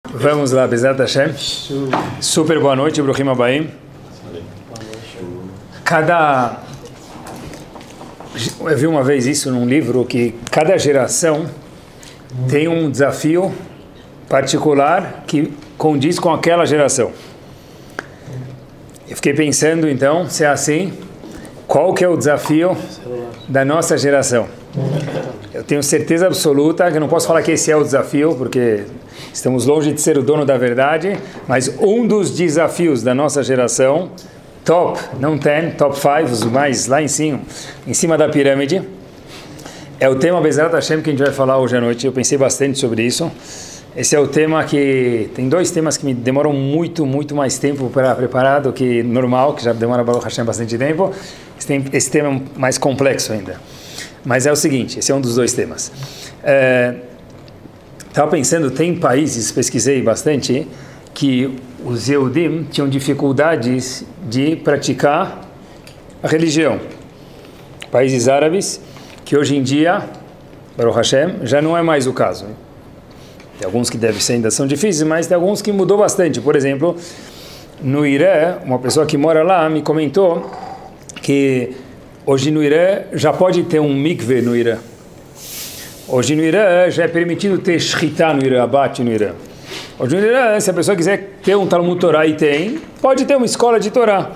Vamos lá, Bezat Hashem. Super boa noite, Bruhim Abaim. Eu vi uma vez isso num livro, que cada geração tem um desafio particular que condiz com aquela geração. Eu fiquei pensando, então, se é assim, qual que é o desafio da nossa geração? Eu tenho certeza absoluta que eu não posso falar que esse é o desafio, porque estamos longe de ser o dono da verdade, mas um dos desafios da nossa geração, top 5, os mais lá em cima da pirâmide, é o tema Bezat Hashem que a gente vai falar hoje à noite. Eu pensei bastante sobre isso. Esse é o tema que... Tem dois temas que me demoram muito mais tempo para preparar do que normal, que já demora Baruch Hashem bastante tempo. Esse tema é mais complexo ainda. Mas é o seguinte, esse é um dos dois temas. Estava pensando, tem países, pesquisei bastante, que os Yehudim tinham dificuldades de praticar a religião. Países árabes, que hoje em dia, Baruch Hashem, já não é mais o caso. Tem alguns que devem ser ainda são difíceis, mas tem alguns que mudou bastante. Por exemplo, no Irã, uma pessoa que mora lá me comentou que hoje no Irã já pode ter um mikve no Irã. Hoje no Irã já é permitido ter shritá no Irã, abate no Irã. Hoje no Irã, se a pessoa quiser ter um Talmud Torá e tem, pode ter uma escola de Torá.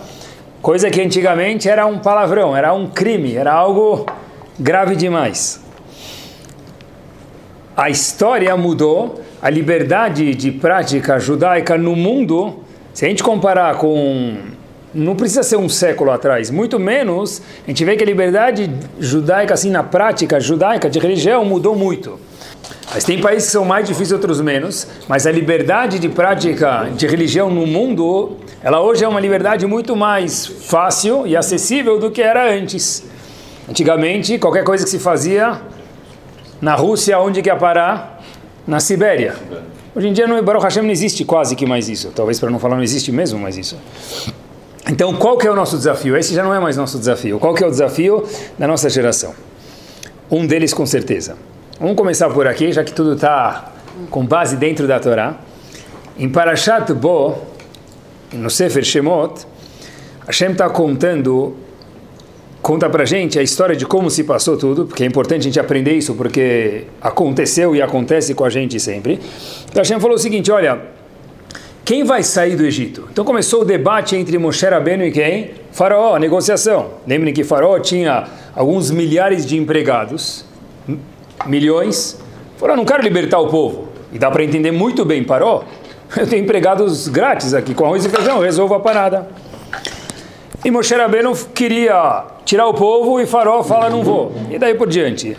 Coisa que antigamente era um palavrão, era um crime, era algo grave demais. A história mudou, a liberdade de prática judaica no mundo, se a gente comparar com... Não precisa ser um século atrás, muito menos, a gente vê que a liberdade judaica, assim, na prática judaica de religião mudou muito. Mas tem países que são mais difíceis, outros menos, mas a liberdade de prática de religião no mundo, ela hoje é uma liberdade muito mais fácil e acessível do que era antes. Antigamente, qualquer coisa que se fazia na Rússia, onde que ia parar? Na Sibéria. Hoje em dia, no Baruch Hashem, não existe quase que mais isso. Talvez para não falar, não existe mesmo mais isso. Então, qual que é o nosso desafio? Esse já não é mais nosso desafio. Qual que é o desafio da nossa geração? Um deles, com certeza. Vamos começar por aqui, já que tudo está com base dentro da Torá. Em Parashat Bo, no Sefer Shemot, Hashem está conta pra gente a história de como se passou tudo, porque é importante a gente aprender isso, porque aconteceu e acontece com a gente sempre. Então Hashem falou o seguinte, olha... Quem vai sair do Egito? Então começou o debate entre Moshe Rabbeinu e quem? Faraó, a negociação. Lembrem que Faraó tinha alguns milhares de empregados, milhões. Faraó, não quero libertar o povo. E dá para entender muito bem, Faraó. Eu tenho empregados grátis aqui, com arroz e feijão, resolvo a parada. E Moshe Rabbeinu queria tirar o povo e Faraó fala, não vou. E daí por diante.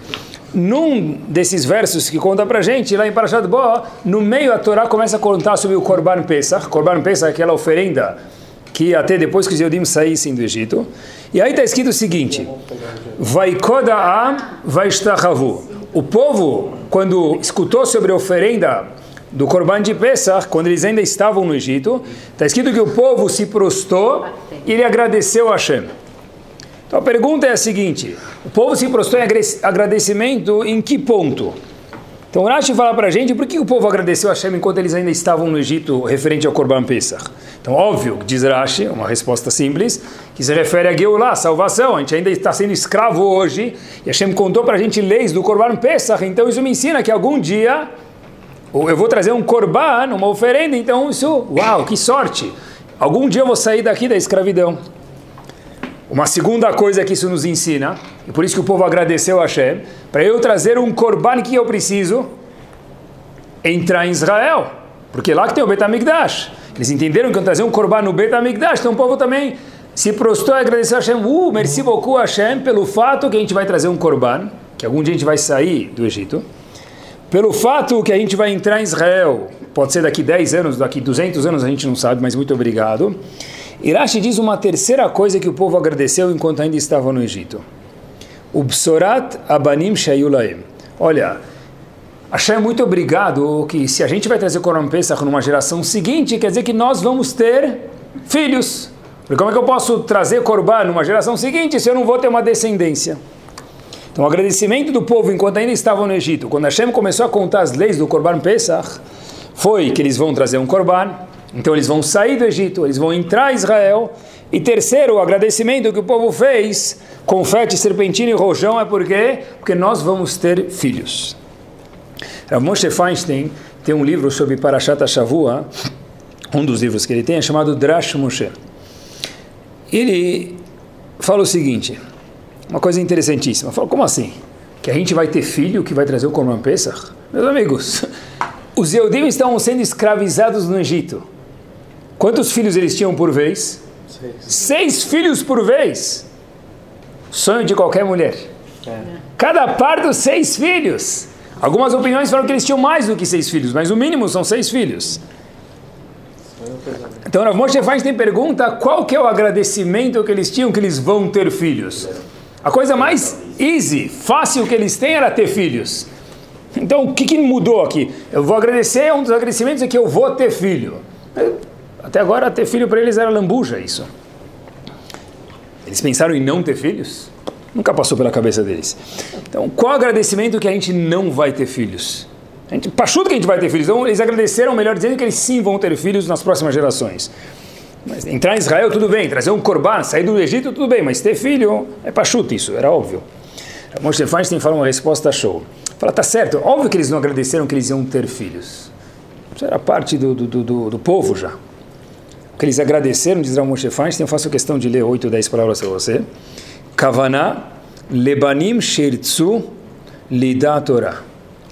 Num desses versos que conta pra gente, lá em Parashat Bo, no meio a Torá começa a contar sobre o Korban Pesach. Korban Pesach é aquela oferenda que ia ter depois que os Yehudim saíssem do Egito. E aí está escrito o seguinte, Vaikod ha'am vaishtachavu. O povo, quando escutou sobre a oferenda do Korban de Pesach, quando eles ainda estavam no Egito, está escrito que o povo se prostrou e ele agradeceu a Hashem. Então a pergunta é a seguinte, o povo se prostrou em agradecimento em que ponto? Então o Rashi fala para a gente por que o povo agradeceu a Hashem enquanto eles ainda estavam no Egito referente ao Korban Pesach. Então óbvio, diz Rashi, uma resposta simples, que se refere a Geulah, salvação, a gente ainda está sendo escravo hoje, e Hashem contou para a gente leis do Korban Pesach, então isso me ensina que algum dia eu vou trazer um Korban, uma oferenda, então isso, uau, que sorte, algum dia eu vou sair daqui da escravidão. Uma segunda coisa que isso nos ensina, e por isso que o povo agradeceu a Hashem, para eu trazer um Korban que eu preciso entrar em Israel, porque lá que tem o Bet HaMikdash. Eles entenderam que eu trazer um Korban no Bet HaMikdash, então o povo também se prostrou e agradeceu a Hashem. Merci beaucoup Hashem pelo fato que a gente vai trazer um Korban, que algum dia a gente vai sair do Egito, pelo fato que a gente vai entrar em Israel, pode ser daqui 10 anos, daqui 200 anos, a gente não sabe, mas muito obrigado. E Rashi diz uma terceira coisa que o povo agradeceu enquanto ainda estava no Egito. O Bsorat Abanim Shayulaim. Olha, Hashem, muito obrigado, que se a gente vai trazer Korban Pesach numa geração seguinte, quer dizer que nós vamos ter filhos. Porque como é que eu posso trazer Korban numa geração seguinte se eu não vou ter uma descendência? Então, o agradecimento do povo enquanto ainda estavam no Egito, quando Hashem começou a contar as leis do Korban Pesach, foi que eles vão trazer um Korban, então eles vão sair do Egito, eles vão entrar em Israel. E terceiro, o agradecimento que o povo fez, confete, serpentina e rojão, é por quê? Porque nós vamos ter filhos. Rav Moshe Feinstein tem um livro sobre Parashat HaShavua, um dos livros que ele tem é chamado Drash Moshe. Ele fala o seguinte, uma coisa interessantíssima, fala, como assim? Que a gente vai ter filho que vai trazer o Korban Pesach? Meus amigos, os Yehudim estavam sendo escravizados no Egito. Quantos filhos eles tinham por vez? 6 filhos por vez. Sonho de qualquer mulher. Cada parto, 6 filhos. Algumas opiniões falam que eles tinham mais do que 6 filhos, mas o mínimo são 6 filhos. Então, Rav Moshe Feinstein pergunta qual que é o agradecimento que eles tinham que eles vão ter filhos. A coisa mais easy, fácil que eles têm era ter filhos. Então, o que mudou aqui? Eu vou agradecer, um dos agradecimentos é que eu vou ter filho. Até agora, ter filho para eles era lambuja, isso. Eles pensaram em não ter filhos? Nunca passou pela cabeça deles. Então, qual agradecimento que a gente não vai ter filhos? Pachuto que a gente vai ter filhos. Então, eles agradeceram, melhor dizendo, que eles sim vão ter filhos nas próximas gerações. Mas entrar em Israel, tudo bem. Trazer um Korban, sair do Egito, tudo bem. Mas ter filho, é pachuto isso, era óbvio. Moshe Feinstein fala uma resposta show. Fala, tá certo, óbvio que eles não agradeceram que eles iam ter filhos. Isso era parte do povo já. Que eles agradeceram, diz Rav Moshe Feinstein, eu faço questão de ler 8 ou 10 palavras para você. Kavaná, lebanim sheirtzu lidá Torah.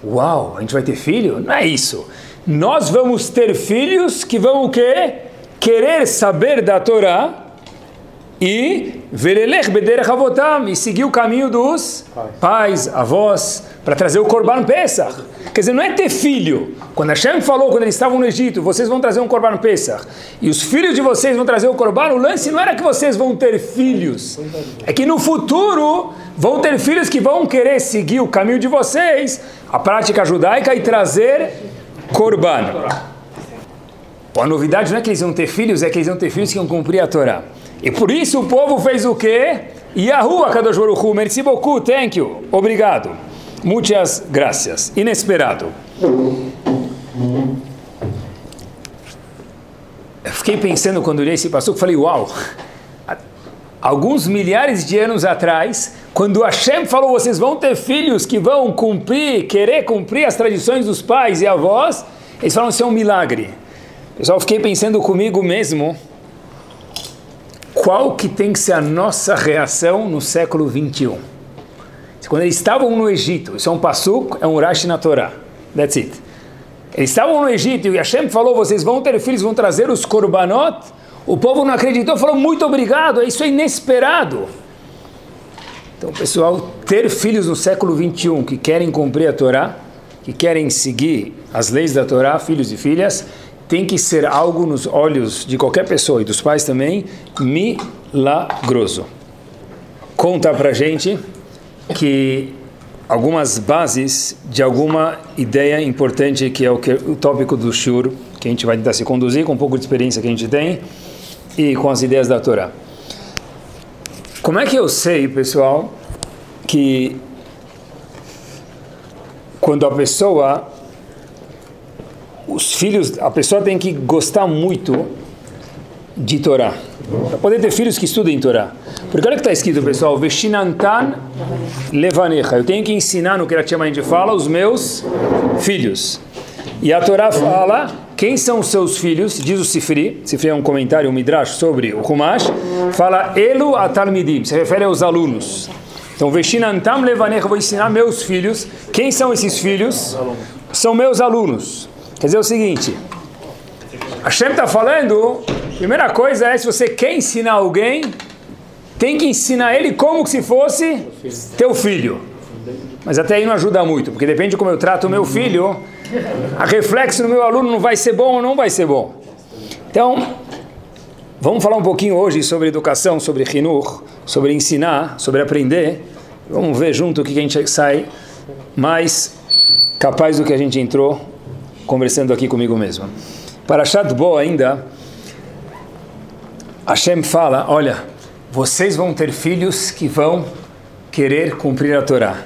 Uau, a gente vai ter filho? Não é isso. Nós vamos ter filhos que vão o quê? Querer saber da Torá e verelech bederech avotam, e seguir o caminho dos pais, avós, para trazer o Korban Pesach. Quer dizer, não é ter filho. Quando Hashem falou, quando eles estavam no Egito, vocês vão trazer um Korban Pesach, e os filhos de vocês vão trazer o Korban, o lance não era que vocês vão ter filhos, é que no futuro vão ter filhos que vão querer seguir o caminho de vocês, a prática judaica, e trazer Korban. A novidade não é que eles iam ter filhos, é que eles iam ter filhos que iam cumprir a Torá. E por isso o povo fez o quê? Yahu HaKadosh Baruch Hu, merci beaucoup, thank you, obrigado, muitas gracias, inesperado. Eu fiquei pensando quando li esse passuco, falei, uau, alguns milhares de anos atrás, quando Hashem falou, vocês vão ter filhos que vão querer cumprir as tradições dos pais e avós, eles falam, isso é um milagre. Pessoal, fiquei pensando comigo mesmo, qual que tem que ser a nossa reação no século 21? Quando eles estavam no Egito, isso é um passuco, é um Rashi na Torá, that's it. Eles estavam no Egito e Hashem falou, vocês vão ter filhos, vão trazer os korbanot, o povo não acreditou, falou, muito obrigado, isso é inesperado. Então, pessoal, ter filhos no século 21 que querem cumprir a Torá, que querem seguir as leis da Torá, filhos e filhas, tem que ser algo nos olhos de qualquer pessoa e dos pais também, milagroso. Conta pra gente que algumas bases de alguma ideia importante que é o tópico do Shur, que a gente vai tentar se conduzir com um pouco de experiência que a gente tem e com as ideias da Torá. Como é que eu sei, pessoal, que quando a pessoa... Os filhos, a pessoa tem que gostar muito de Torá, para poder ter filhos que estudem Torá. Porque olha o que está escrito, pessoal, Veshinantan levanecha, eu tenho que ensinar no que a gente fala, os meus filhos. E a Torá fala, quem são os seus filhos? Diz o Sifri é um comentário, um midrash sobre o Humash, fala, Elu atalmidim, se refere aos alunos. Então, Veshinantam levanecha, vou ensinar meus filhos. Quem são esses filhos? São meus alunos. Quer dizer o seguinte, Hashem está falando, primeira coisa é, se você quer ensinar alguém, tem que ensinar ele como se fosse teu filho. Mas até aí não ajuda muito, porque depende de como eu trato o meu filho, a reflexo no meu aluno não vai ser bom ou não vai ser bom. Então, vamos falar um pouquinho hoje sobre educação, sobre Hinur, sobre ensinar, sobre aprender. Vamos ver junto o que a gente sai mais capaz do que a gente entrou conversando aqui comigo mesmo. Parashat Bo ainda, Hashem fala, olha, vocês vão ter filhos que vão querer cumprir a Torá.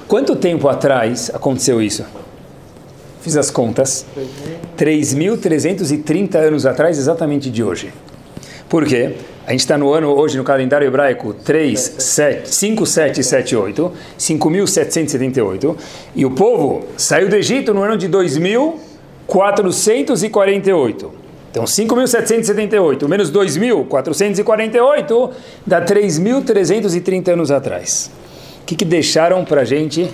Quanto tempo atrás aconteceu isso? Fiz as contas. 3.330 anos atrás, exatamente de hoje. Por quê? A gente está no ano, hoje, no calendário hebraico, 5778, 5.778, e o povo saiu do Egito no ano de 2.448. Então, 5.778 menos 2.448 dá 3.330 anos atrás. O que deixaram para a gente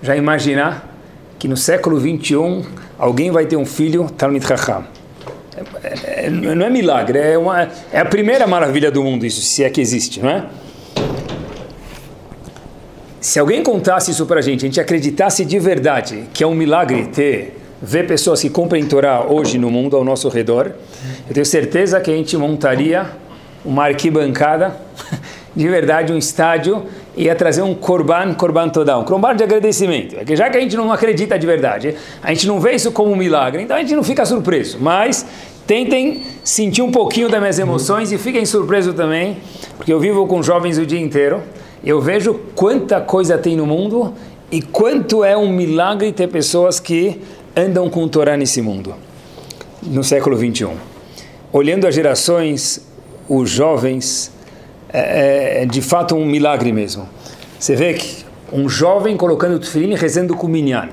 já imaginar que no século 21 alguém vai ter um filho Talmid Chacham? Não é milagre, é a primeira maravilha do mundo, isso, se é que existe, não é? Se alguém contasse isso para a gente acreditasse de verdade que é um milagre ver pessoas que cumprem Torá hoje no mundo ao nosso redor, eu tenho certeza que a gente montaria uma arquibancada, de verdade, um estádio, e ia trazer um korban todá, um korban de agradecimento. É que já que a gente não acredita de verdade, a gente não vê isso como um milagre, então a gente não fica surpreso. Mas tentem sentir um pouquinho das minhas emoções e fiquem surpresos também, porque eu vivo com jovens o dia inteiro, eu vejo quanta coisa tem no mundo e quanto é um milagre ter pessoas que andam com Torá nesse mundo, no século 21. Olhando as gerações, os jovens, é de fato um milagre mesmo. Você vê que um jovem colocando o tefilim e rezando com o minyan.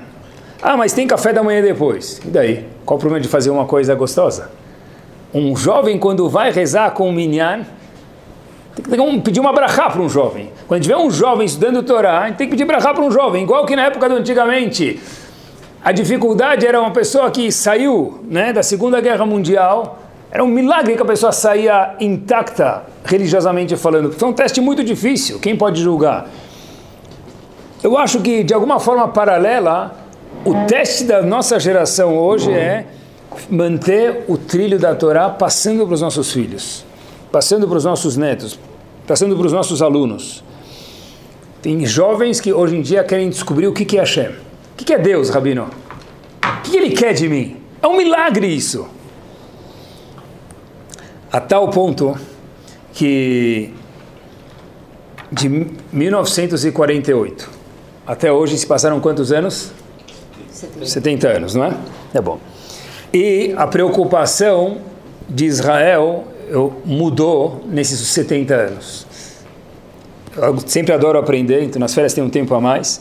Ah, mas tem café da manhã depois. E daí? Qual o problema de fazer uma coisa gostosa? Um jovem, quando vai rezar com o minyan, tem que pedir uma brachá para um jovem. Quando tiver um jovem estudando o Torá, a gente tem que pedir brachá para um jovem. Igual que na época do antigamente, a dificuldade era uma pessoa que saiu, né, da Segunda Guerra Mundial. Era um milagre que a pessoa saía intacta, religiosamente falando. Foi um teste muito difícil, quem pode julgar? Eu acho que, de alguma forma paralela, o teste da nossa geração hoje é manter o trilho da Torá passando para os nossos filhos, passando para os nossos netos, passando para os nossos alunos. Tem jovens que hoje em dia querem descobrir o que é Hashem. O que é Deus, Rabino? O que Ele quer de mim? É um milagre isso. A tal ponto que de 1948 até hoje se passaram quantos anos? 70 anos, não é? É bom. E a preocupação de Israel mudou nesses 70 anos. Eu sempre adoro aprender, então nas férias tem um tempo a mais.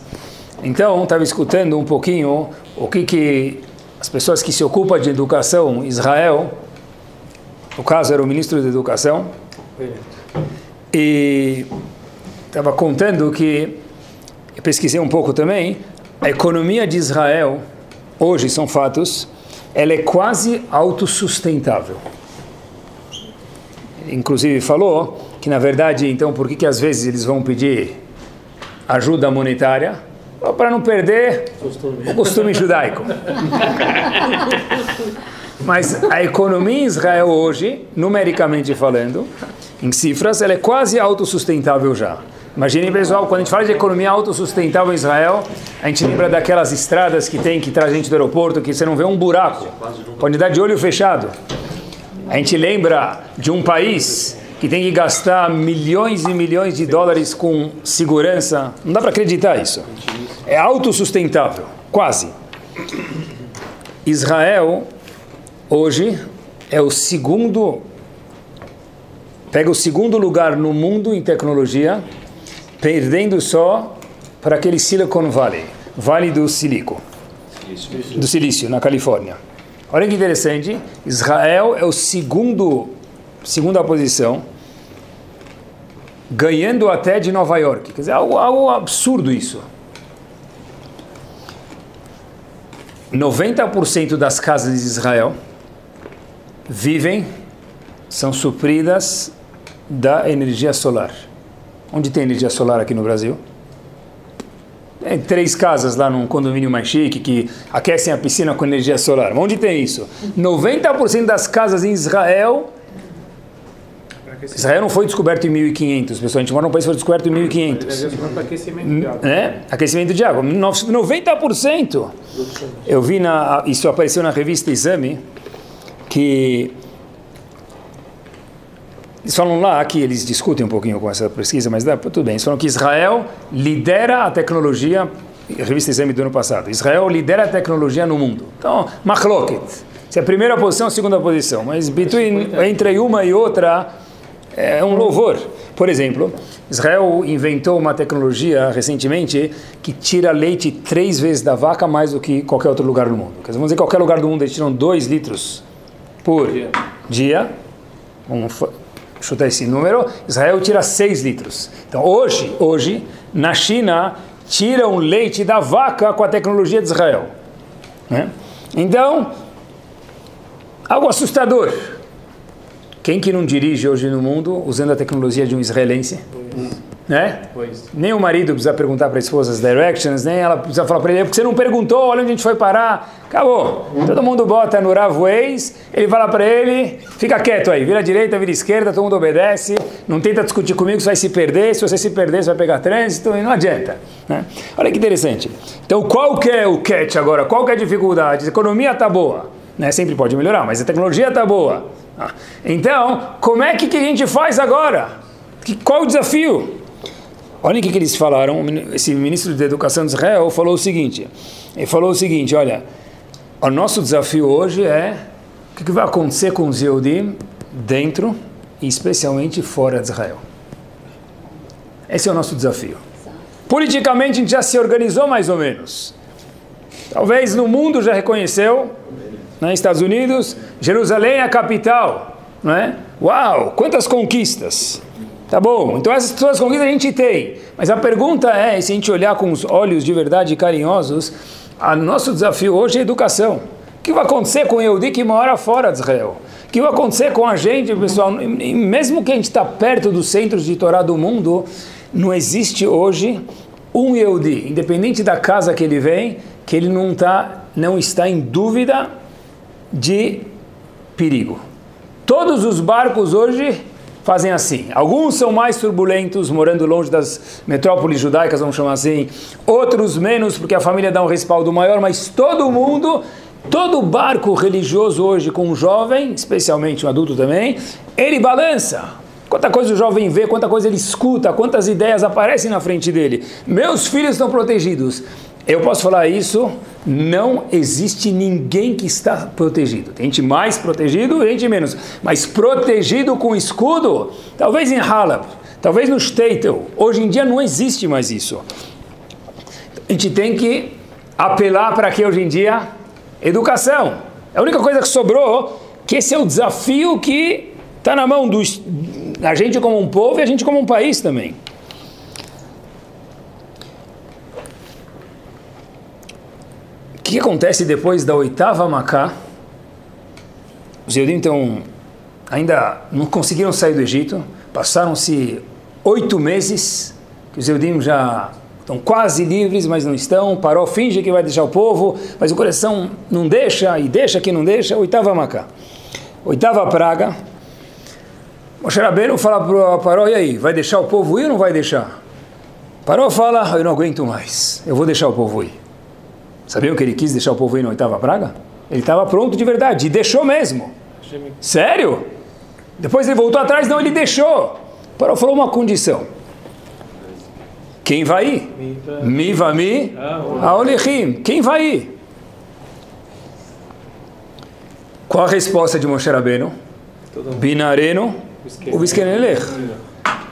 Então, estava escutando um pouquinho o que as pessoas que se ocupam de educação em Israel, no caso era o ministro da Educação, e estava contando que, eu pesquisei um pouco também, a economia de Israel, hoje são fatos, ela é quase autossustentável. Inclusive falou que, na verdade, então, por que às vezes eles vão pedir ajuda monetária? Para não perder o costume judaico. Mas a economia em Israel hoje, numericamente falando, em cifras, ela é quase autossustentável já. Imaginem, pessoal, quando a gente fala de economia autossustentável em Israel, a gente lembra daquelas estradas que tem que traz gente do aeroporto, que você não vê um buraco, pode dar de olho fechado. A gente lembra de um país que tem que gastar milhões e milhões de dólares com segurança. Não dá para acreditar isso. É autossustentável, quase. Israel, hoje, é o segundo, pega o segundo lugar no mundo em tecnologia, perdendo só para aquele Silicon Valley, Vale do Silício, do Silício, na Califórnia. Olha que interessante, Israel é o segunda posição, ganhando até de Nova York. Quer dizer, algo absurdo isso. 90% das casas de Israel são supridas da energia solar. Onde tem energia solar aqui no Brasil? Tem 3 casas lá num condomínio mais chique que aquecem a piscina com energia solar. Onde tem isso? 90% das casas em Israel Israel não foi descoberto em 1500, pessoal. A gente mora num país que foi descoberto em 1500. Aquecimento de água. Aquecimento de água. 90%. Eu vi, isso apareceu na revista Exame, que eles falam lá, que eles discutem um pouquinho com essa pesquisa, mas tudo bem. Eles falam que Israel lidera a tecnologia, a revista Exame do ano passado, Israel lidera a tecnologia no mundo. Então, machloket. Se é a primeira posição, a segunda posição. Mas entre uma e outra, é um louvor. Por exemplo, Israel inventou uma tecnologia recentemente que tira leite 3 vezes da vaca mais do que qualquer outro lugar do mundo. Quer dizer, vamos dizer que qualquer lugar do mundo eles tiram 2 litros por dia. Vamos chutar esse número. Israel tira 6 litros. Então, hoje, na China, tiram leite da vaca com a tecnologia de Israel. Né? Então, algo assustador. Quem que não dirige hoje no mundo usando a tecnologia de um israelense? Né? Nem o marido precisa perguntar para a esposa as directions, nem ela precisa falar para ele, porque você não perguntou, olha onde a gente foi parar. Acabou. Todo mundo bota no Rav Waze, ele fala para ele, fica quieto aí, vira à direita, vira à esquerda, todo mundo obedece, não tenta discutir comigo, você vai se perder, se você se perder, você vai pegar trânsito, e não adianta. Né? Olha que interessante. Então, qual que é o catch agora? Qual que é a dificuldade? A economia está boa, né? Sempre pode melhorar, mas a tecnologia está boa. Então, como é que a gente faz agora? Qual o desafio? Olha o que eles falaram. Esse ministro da Educação de Israel falou o seguinte. Ele falou o seguinte, olha, o nosso desafio hoje é o que vai acontecer com os Yehudim dentro e especialmente fora de Israel. Esse é o nosso desafio. Politicamente a gente já se organizou mais ou menos. Talvez no mundo já reconheceu, né, Estados Unidos, Jerusalém é a capital, né? Uau, quantas conquistas! Tá bom, então essas todas as conquistas a gente tem, mas a pergunta é, se a gente olhar com os olhos de verdade carinhosos, o nosso desafio hoje é educação. O que vai acontecer com o Yehudi que mora fora de Israel? O que vai acontecer com a gente, pessoal? Mesmo que a gente está perto dos centros de Torá do mundo, não existe hoje um Yehudi, independente da casa que ele vem, que ele não está em dúvida de perigo. Todos os barcos hoje fazem assim. Alguns são mais turbulentos, morando longe das metrópoles judaicas, vamos chamar assim. Outros menos, porque a família dá um respaldo maior, mas todo barco religioso hoje com um jovem, especialmente um adulto também, ele balança. Quanta coisa o jovem vê, quanta coisa ele escuta, quantas ideias aparecem na frente dele. Meus filhos estão protegidos. Eu posso falar isso, não existe ninguém que está protegido. Tem gente mais protegido, gente menos. Mas protegido com escudo, talvez em Halab, talvez no Shtetl. Hoje em dia não existe mais isso. A gente tem que apelar para que hoje em dia? Educação. É a única coisa que sobrou, que esse é o desafio que está na mão da gente como um povo e a gente como um país também. O que acontece depois da 8ª Macá? Os Yehudim então ainda não conseguiram sair do Egito, passaram-se 8 meses, que os Yehudim já estão quase livres, mas não estão. Paró finge que vai deixar o povo, mas o coração não deixa, e deixa que não deixa. 8ª Macá, 8ª praga. Moshe Rabbeinu fala para Paró, e aí, vai deixar o povo ir ou não vai deixar? Paró fala, eu não aguento mais, eu vou deixar o povo ir. Sabiam que ele quis deixar o povo ir na 8ª praga? Ele estava pronto de verdade, e deixou mesmo. Sério? Depois ele voltou atrás, não, ele deixou. Paró falou uma condição. Quem vai ir? Mi vami aolichim. Quem vai ir? Qual a resposta de Moshe Rabbeinu? Binareno ubiskenelech.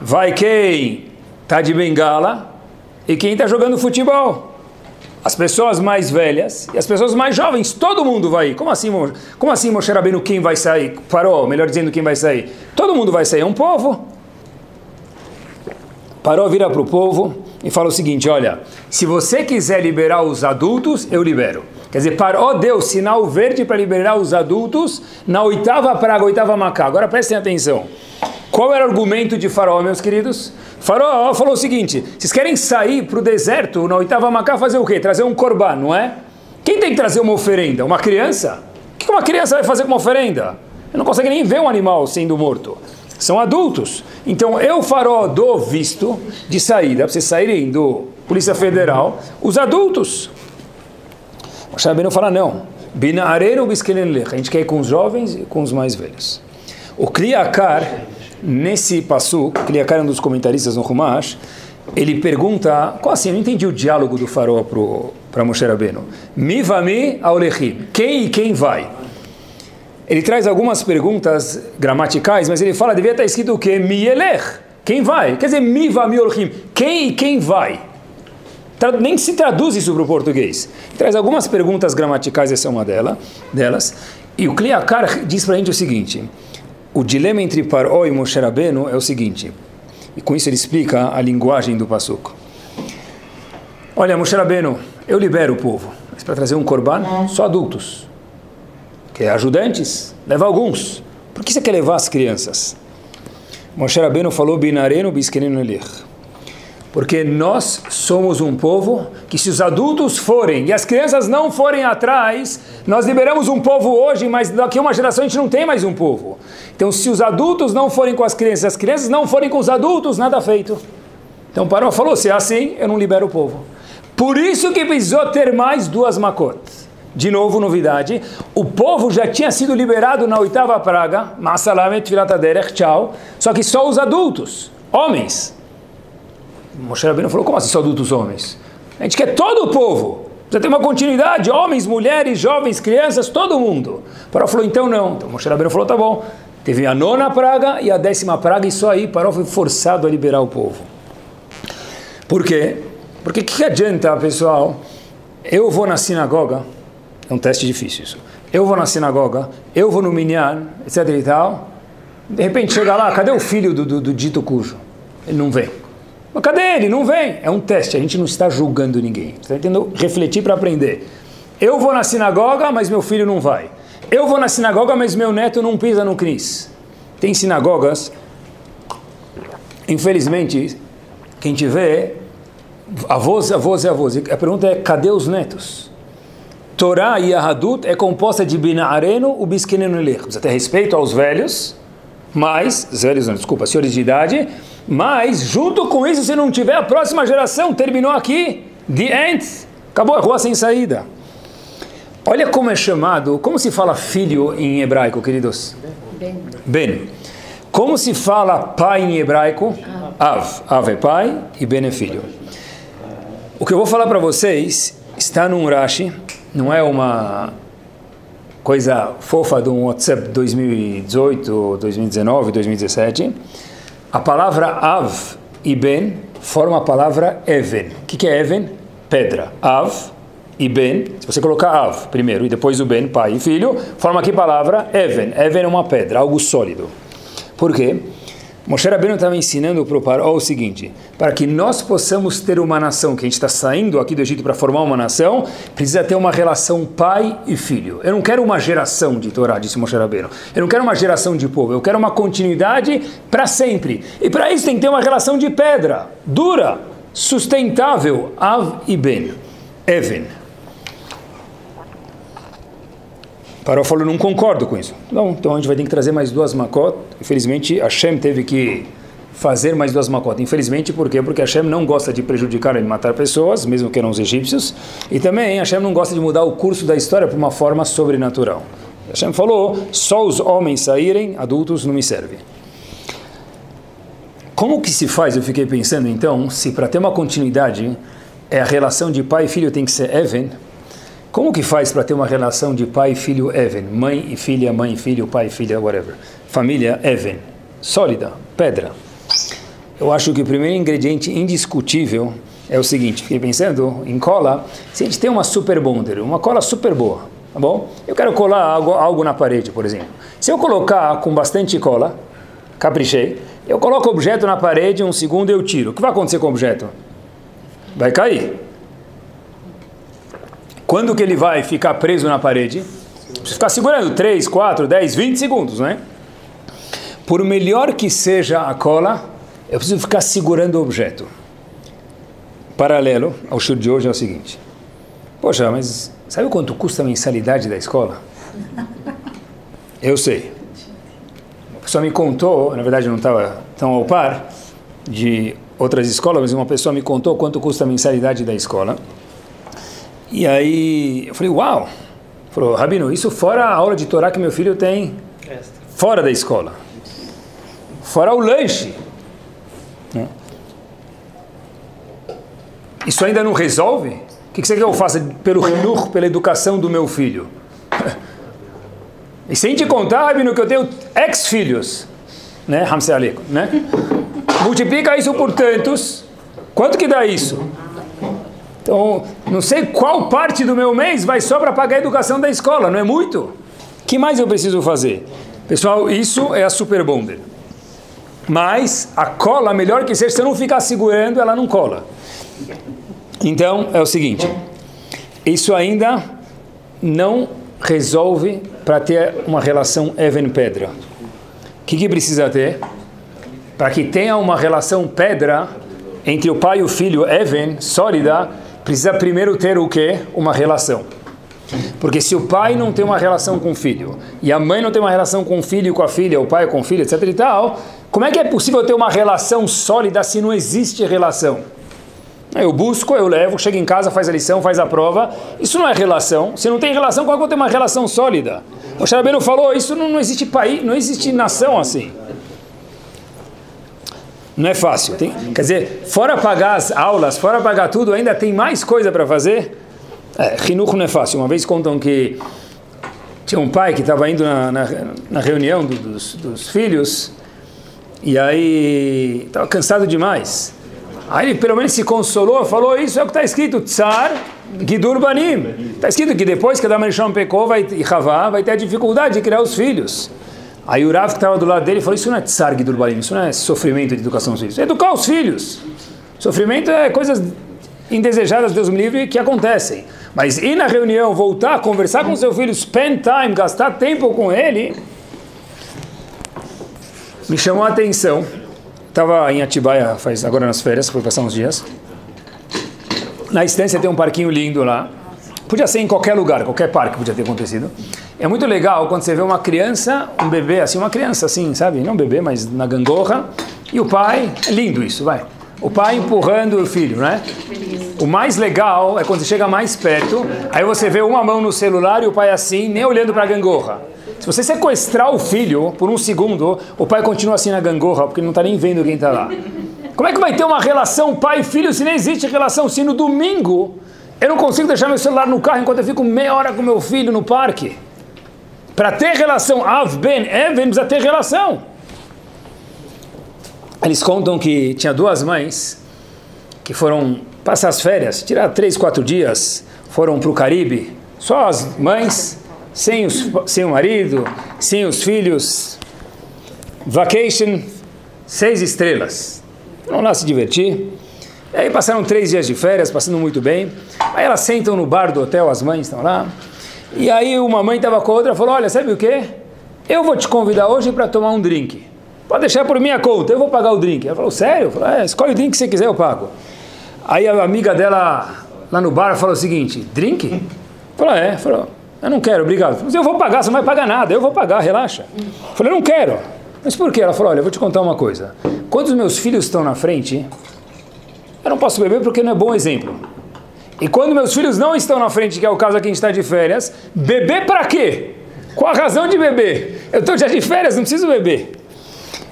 Vai quem está de bengala e quem está jogando futebol. As pessoas mais velhas e as pessoas mais jovens, todo mundo vai ir. Como assim Moshe Rabbeinu, quem vai sair? Paró, melhor dizendo, quem vai sair? Todo mundo vai sair, é um povo. Paró vira para o povo e fala o seguinte, olha, se você quiser liberar os adultos, eu libero. Quer dizer, Paró deu sinal verde para liberar os adultos na 8ª praga, 8ª Macá. Agora prestem atenção. Qual era o argumento de Faraó, meus queridos? Faraó falou o seguinte, vocês querem sair para o deserto na 8ª Macá fazer o quê? Trazer um corban, não é? Quem tem que trazer uma oferenda? Uma criança? O que uma criança vai fazer com uma oferenda? Ele não consegue nem ver um animal sendo morto. são adultos. Então eu, farol, dou visto de saída, para vocês saírem do Polícia Federal, os adultos. Moshe Rabbeinu fala, não. A gente quer ir com os jovens e com os mais velhos. O Kliakar, nesse passo, Kliakar é um dos comentaristas no Humash, ele pergunta, qual assim, eu não entendi o diálogo do farol para Moshe Rabbeinu. Mi vami aolechim, quem e quem vai? Ele traz algumas perguntas gramaticais, mas ele fala, devia estar escrito o quê? Mi elech, quem vai? Quer dizer, mi vami aolechim, quem e quem vai? Nem se traduz isso para o português. Traz algumas perguntas gramaticais, essa é uma delas. E o Kliakar diz para a gente o seguinte, o dilema entre Paró e Moshe Rabbeinu é o seguinte, e com isso ele explica a linguagem do Passuco. Olha, Moshe Rabbeinu, eu libero o povo, mas para trazer um korban, só adultos. Quer ajudantes? Leva alguns. Por que você quer levar as crianças? Moshe Rabbeinu falou, Binarenu biskenenu elich. Porque nós somos um povo que se os adultos forem e as crianças não forem atrás, nós liberamos um povo hoje, mas daqui a uma geração a gente não tem mais um povo. Então se os adultos não forem com as crianças não forem com os adultos, nada feito. Então Paró falou, se é assim, eu não libero o povo. Por isso que precisou ter mais 2 makot. De novo, novidade, o povo já tinha sido liberado na 8ª praga, Masalamet Tfilat Haderech, tchau, só que só os adultos, homens. Moshe Rabbeinu falou, como assim só adultos homens? A gente quer todo o povo. Precisa ter uma continuidade, homens, mulheres, jovens, crianças, todo mundo. Paró falou, então não. Então Moshe Rabbeinu falou, tá bom. Teve a 9ª praga e a 10ª praga e só aí Paró foi forçado a liberar o povo. Por quê? Porque o que adianta, pessoal? Eu vou na sinagoga, é um teste difícil isso. Eu vou na sinagoga, eu vou no minyan, etc e tal. De repente chega lá, cadê o filho do dito cujo? Ele não vem. Mas cadê ele? Não vem. É um teste, a gente não está julgando ninguém. Está entendendo? Refletir para aprender. Eu vou na sinagoga, mas meu filho não vai. Eu vou na sinagoga, mas meu neto não pisa no CNIS. Tem sinagogas, infelizmente, que a gente vê, avós. A pergunta é, cadê os netos? Torá e Yahadut é composta de Bina'arenu e Biskenenu Elech. Precisa ter respeito aos velhos, mas, senhores de idade, mas, junto com isso, se não tiver a próxima geração, terminou aqui, the end, acabou a rua sem saída. Olha como é chamado, como se fala filho em hebraico, queridos? Ben. Como se fala pai em hebraico? Av. Av é pai e Ben é filho. O que eu vou falar para vocês está num Rashi, não é uma coisa fofa de um WhatsApp 2018, 2019, 2017. A palavra Av e Ben formam a palavra Even. O que é Even? Pedra. Av e Ben, se você colocar Av primeiro e depois o Ben, pai e filho, forma aqui a palavra Even. Even é uma pedra, algo sólido. Por quê? Moshe Rabbeinu estava ensinando para o Paró o seguinte, para que nós possamos ter uma nação, que a gente está saindo aqui do Egito para formar uma nação, precisa ter uma relação pai e filho. Eu não quero uma geração de Torá, disse Moshe Rabbeinu. Eu não quero uma geração de povo, eu quero uma continuidade para sempre. E para isso tem que ter uma relação de pedra, dura, sustentável, Av e Ben, Even. Paró falou, não concordo com isso. Não, então a gente vai ter que trazer mais 2 makot. Infelizmente, Hashem teve que fazer mais 2 makot. Infelizmente, por quê? Porque Hashem não gosta de prejudicar e matar pessoas, mesmo que eram os egípcios. E também Hashem não gosta de mudar o curso da história para uma forma sobrenatural. Hashem falou, só os homens saírem, adultos não me servem. Como que se faz, eu fiquei pensando então, se para ter uma continuidade, a relação de pai e filho tem que ser Even, como que faz para ter uma relação de pai e filho Even? Mãe e filha, mãe e filho, pai e filha, whatever. Família Even. Sólida, pedra. Eu acho que o primeiro ingrediente indiscutível é o seguinte, fiquei pensando em cola, se a gente tem uma super bonder, uma cola super boa, tá bom? Eu quero colar algo na parede, por exemplo. Se eu colocar com bastante cola, caprichei, eu coloco o objeto na parede, um segundo eu tiro. O que vai acontecer com o objeto? Vai cair. Quando que ele vai ficar preso na parede? Você ficar segurando 3, 4, 10, 20 segundos, né? Por melhor que seja a cola, eu preciso ficar segurando o objeto. Paralelo ao show de hoje é o seguinte. Poxa, mas sabe quanto custa a mensalidade da escola? Eu sei. pessoa me contou, na verdade eu não estava tão ao par de outras escolas, mas uma pessoa me contou quanto custa a mensalidade da escola. E aí eu falei, uau! Falou, Rabino, isso fora a aula de Torá que meu filho tem fora da escola. Fora o lanche. Isso ainda não resolve? O que você quer que eu faça pelo Hinuch, pela educação do meu filho? E sem te contar, Rabino, que eu tenho ex-filhos, né? Hamse Aleiko, né? Multiplica isso por tantos, quanto que dá isso? Então, não sei qual parte do meu mês vai só para pagar a educação da escola, não é muito? O que mais eu preciso fazer? Pessoal, isso é a Super Bonder. Mas a cola, melhor que seja, se eu não ficar segurando, ela não cola. Então, é o seguinte, isso ainda não resolve para ter uma relação Even-Pedra. O que precisa ter? Para que tenha uma relação pedra entre o pai e o filho, Even, sólida, precisa primeiro ter o quê? Uma relação. Porque se o pai não tem uma relação com o filho, e a mãe não tem uma relação com o filho e com a filha, o pai com o filho, etc e tal, como é que é possível ter uma relação sólida se não existe relação? Eu busco, eu levo, chego em casa, faz a lição, faz a prova. Isso não é relação. Se não tem relação, como é que eu tenho uma relação sólida? O Sharabeno falou, isso não existe país, não existe nação assim. Não é fácil. Quer dizer, fora pagar as aulas, fora pagar tudo, ainda tem mais coisa para fazer. Hinuch não é fácil. Uma vez contam que tinha um pai que estava indo na reunião dos filhos e aí estava cansado demais. Aí ele pelo menos se consolou, falou, isso é o que está escrito, Tsar Gidur Banim. Está escrito que depois que Adam Rishon pecou e Havá, vai ter a dificuldade de criar os filhos. Aí o Rav que estava do lado dele falou, isso não é Tsar Gidur Banim, isso não é sofrimento de educação dos filhos, é educar os filhos. Sofrimento é coisas indesejadas, Deus me livre, que acontecem. Mas ir na reunião, voltar, conversar com seu filho, spend time, gastar tempo com ele, me chamou a atenção. Estava em Atibaia, agora nas férias, foi passar uns dias. Na estância tem um parquinho lindo lá. Podia ser em qualquer lugar, qualquer parque podia ter acontecido. É muito legal quando você vê uma criança, um bebê assim, uma criança assim, sabe? Não bebê, mas na gangorra. E o pai, é lindo isso, vai. O pai empurrando o filho, né? O mais legal é quando você chega mais perto, aí você vê uma mão no celular e o pai assim, nem olhando para a gangorra. Se você sequestrar o filho por um segundo, o pai continua assim na gangorra, porque não está nem vendo quem está lá. Como é que vai ter uma relação pai e filho se nem existe relação? Se no domingo eu não consigo deixar meu celular no carro enquanto eu fico meia hora com meu filho no parque? Para ter relação, Av, Ben, Even, precisa ter relação. Eles contam que tinha duas mães que foram passar as férias, tirar 3, 4 dias, foram para o Caribe, só as mães, sem o marido, sem os filhos, vacation, 6 estrelas, foram lá se divertir, e aí passaram 3 dias de férias, passando muito bem, aí elas sentam no bar do hotel, as mães estão lá, e aí uma mãe estava com a outra e falou, olha, sabe o que? Eu vou te convidar hoje para tomar um drink, pode deixar por minha conta, eu vou pagar o drink. Ela falou, sério? Falou, escolhe o drink que você quiser, eu pago. Aí a amiga dela lá no bar falou o seguinte, drink? Falou, eu não quero, obrigado. Falou, eu vou pagar, você não vai pagar nada, eu vou pagar, relaxa. Falei, eu não quero. Mas por quê? Ela falou, olha, eu vou te contar uma coisa. Quando os meus filhos estão na frente, eu não posso beber porque não é bom exemplo. E quando meus filhos não estão na frente, que é o caso aqui, a gente está de férias, beber para quê? Qual a razão de beber? Eu estou já de férias, não preciso beber.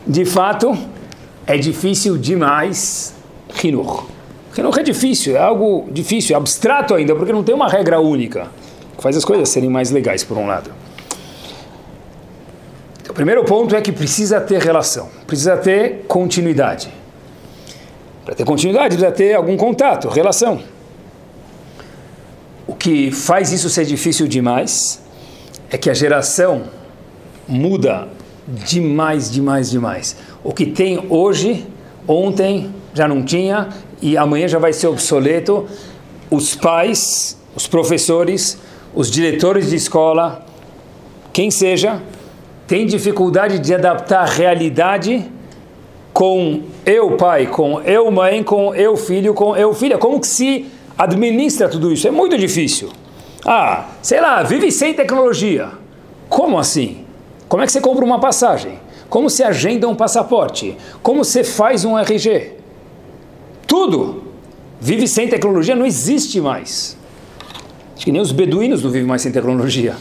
De fato, é difícil demais Hinuch. Hinuch é difícil, é algo difícil, é abstrato ainda, porque não tem uma regra única, que faz as coisas serem mais legais, por um lado. Então, o primeiro ponto é que precisa ter relação, precisa ter continuidade. Para ter continuidade, precisa ter algum contato, relação. O que faz isso ser difícil demais é que a geração muda demais. O que tem hoje, ontem já não tinha e amanhã já vai ser obsoleto. Os pais, os professores, os diretores de escola, quem seja, tem dificuldade de adaptar a realidade com eu pai, com eu mãe, com eu filho, com eu filha. Como que se administra tudo isso? É muito difícil. Sei lá, vive sem tecnologia. Como assim? Como é que você compra uma passagem? como se agenda um passaporte, como se faz um RG. Tudo. Vive sem tecnologia, não existe mais. Acho que nem os beduínos não vivem mais sem tecnologia.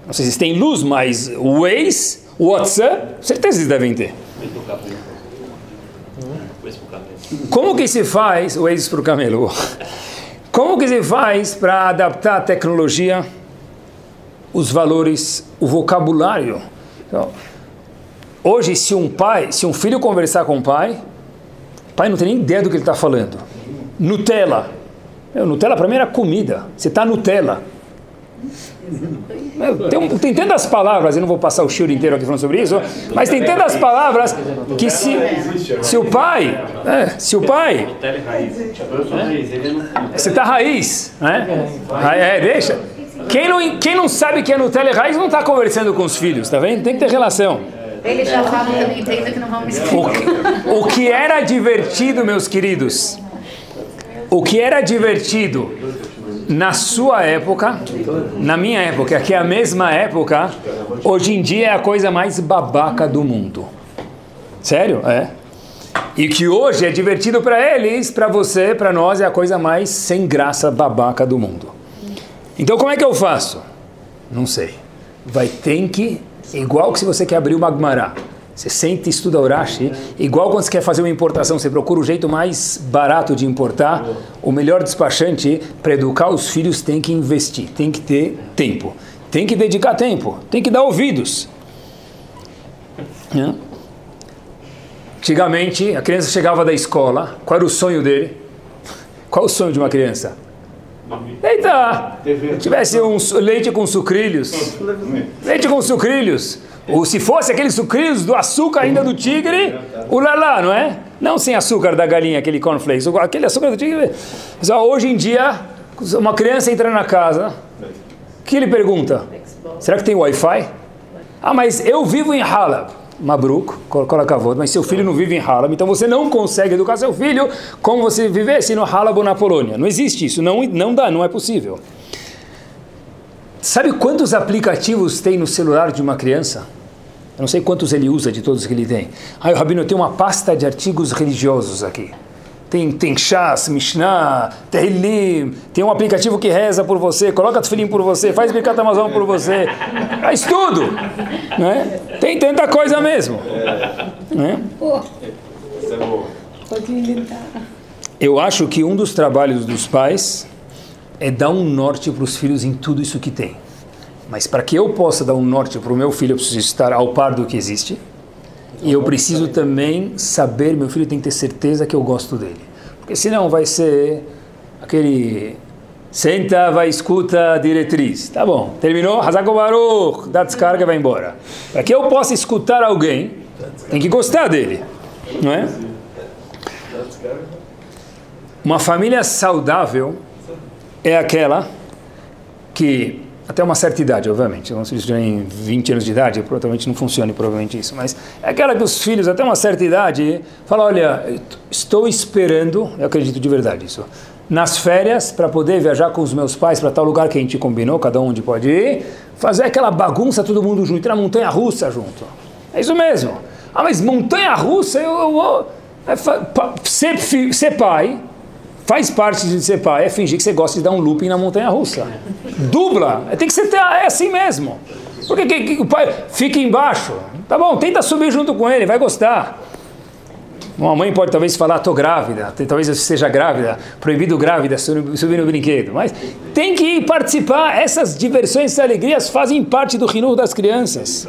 Não sei se eles têm luz, mas o Waze, o WhatsApp, certeza eles devem ter. Como que se faz, o Waze para o camelo, como que se faz para adaptar a tecnologia, os valores, o vocabulário? Então, hoje, se um filho conversar com o pai não tem nem ideia do que ele está falando. Nutella. Nutella para mim era comida. Você está Nutella. Tem tantas palavras, eu não vou passar o show inteiro aqui falando sobre isso, mas tem tantas palavras que se o pai, você está raiz, né? Deixa. Quem não sabe que é Nutella e raiz não está conversando com os filhos, tá vendo? Tem que ter relação. Ele já fala que eu não entendo, que não vamos esquecer. O que era divertido, meus queridos, o que era divertido na sua época, na minha época, que é a mesma época, hoje em dia é a coisa mais babaca do mundo. Sério? É. E que hoje é divertido para eles, para você, para nós, é a coisa mais sem graça, babaca do mundo. Então como é que eu faço? Não sei. Igual que se você quer abrir uma Gemara, você senta e estuda Urashi, igual quando você quer fazer uma importação, você procura o jeito mais barato de importar, o melhor despachante para educar os filhos tem que investir, tem que ter tempo, tem que dedicar tempo, tem que dar ouvidos. Antigamente, a criança chegava da escola, qual era o sonho dele? Qual é o sonho de uma criança? Deitar. Tivesse um leite com sucrilhos. Leite com sucrilhos. Ou se fosse aqueles sucrilhos do açúcar ainda do tigre, ulalá, não é? Não sem açúcar da galinha, aquele cornflakes. Aquele açúcar do tigre. Pessoal, hoje em dia, uma criança entra na casa, o que ele pergunta? Será que tem Wi-Fi? Ah, mas eu vivo em Halab. Mabruk, mas seu filho não vive em Halab, então você não consegue educar seu filho como você vivesse no Halab ou na Polônia. Não existe isso, não dá, não é possível. Sabe quantos aplicativos tem no celular de uma criança? Eu não sei quantos ele usa de todos que ele tem. Ah, Rabino, eu tenho uma pasta de artigos religiosos aqui. Tem Shas, Mishnah, Tehillim, tem um aplicativo que reza por você, coloca tefilim por você, faz Birkat Hamazon por você, faz tudo, né? Tem tanta coisa mesmo. Né? Eu acho que um dos trabalhos dos pais é dar um norte para os filhos em tudo isso que tem. Mas para que eu possa dar um norte para o meu filho, eu preciso estar ao par do que existe. E eu preciso também saber, meu filho tem que ter certeza que eu gosto dele. Porque senão vai ser aquele... Senta, vai, escuta a diretriz. Tá bom, terminou? Hazako Baruch, dá descarga e vai embora. Para que eu possa escutar alguém, tem que gostar dele. Não é? Uma família saudável é aquela que... Até uma certa idade, obviamente. Se eles tiverem 20 anos de idade, provavelmente não funcione provavelmente isso. Mas é aquela que os filhos, até uma certa idade, falam, olha, estou esperando, eu acredito de verdade isso, nas férias, para poder viajar com os meus pais para tal lugar que a gente combinou, cada um onde pode ir, fazer aquela bagunça todo mundo junto, ir na montanha-russa junto. É isso mesmo. Ah, mas montanha-russa, eu vou... Ser pai... Faz parte de ser pai, é fingir que você gosta de dar um looping na montanha-russa. Dubla, tem que ser assim mesmo. Porque que o pai fica embaixo. Tá bom, tenta subir junto com ele, vai gostar. Uma mãe pode talvez falar, estou grávida, talvez seja grávida, proibido grávida subir no brinquedo. Mas tem que participar, essas diversões, essas alegrias fazem parte do rinur das crianças.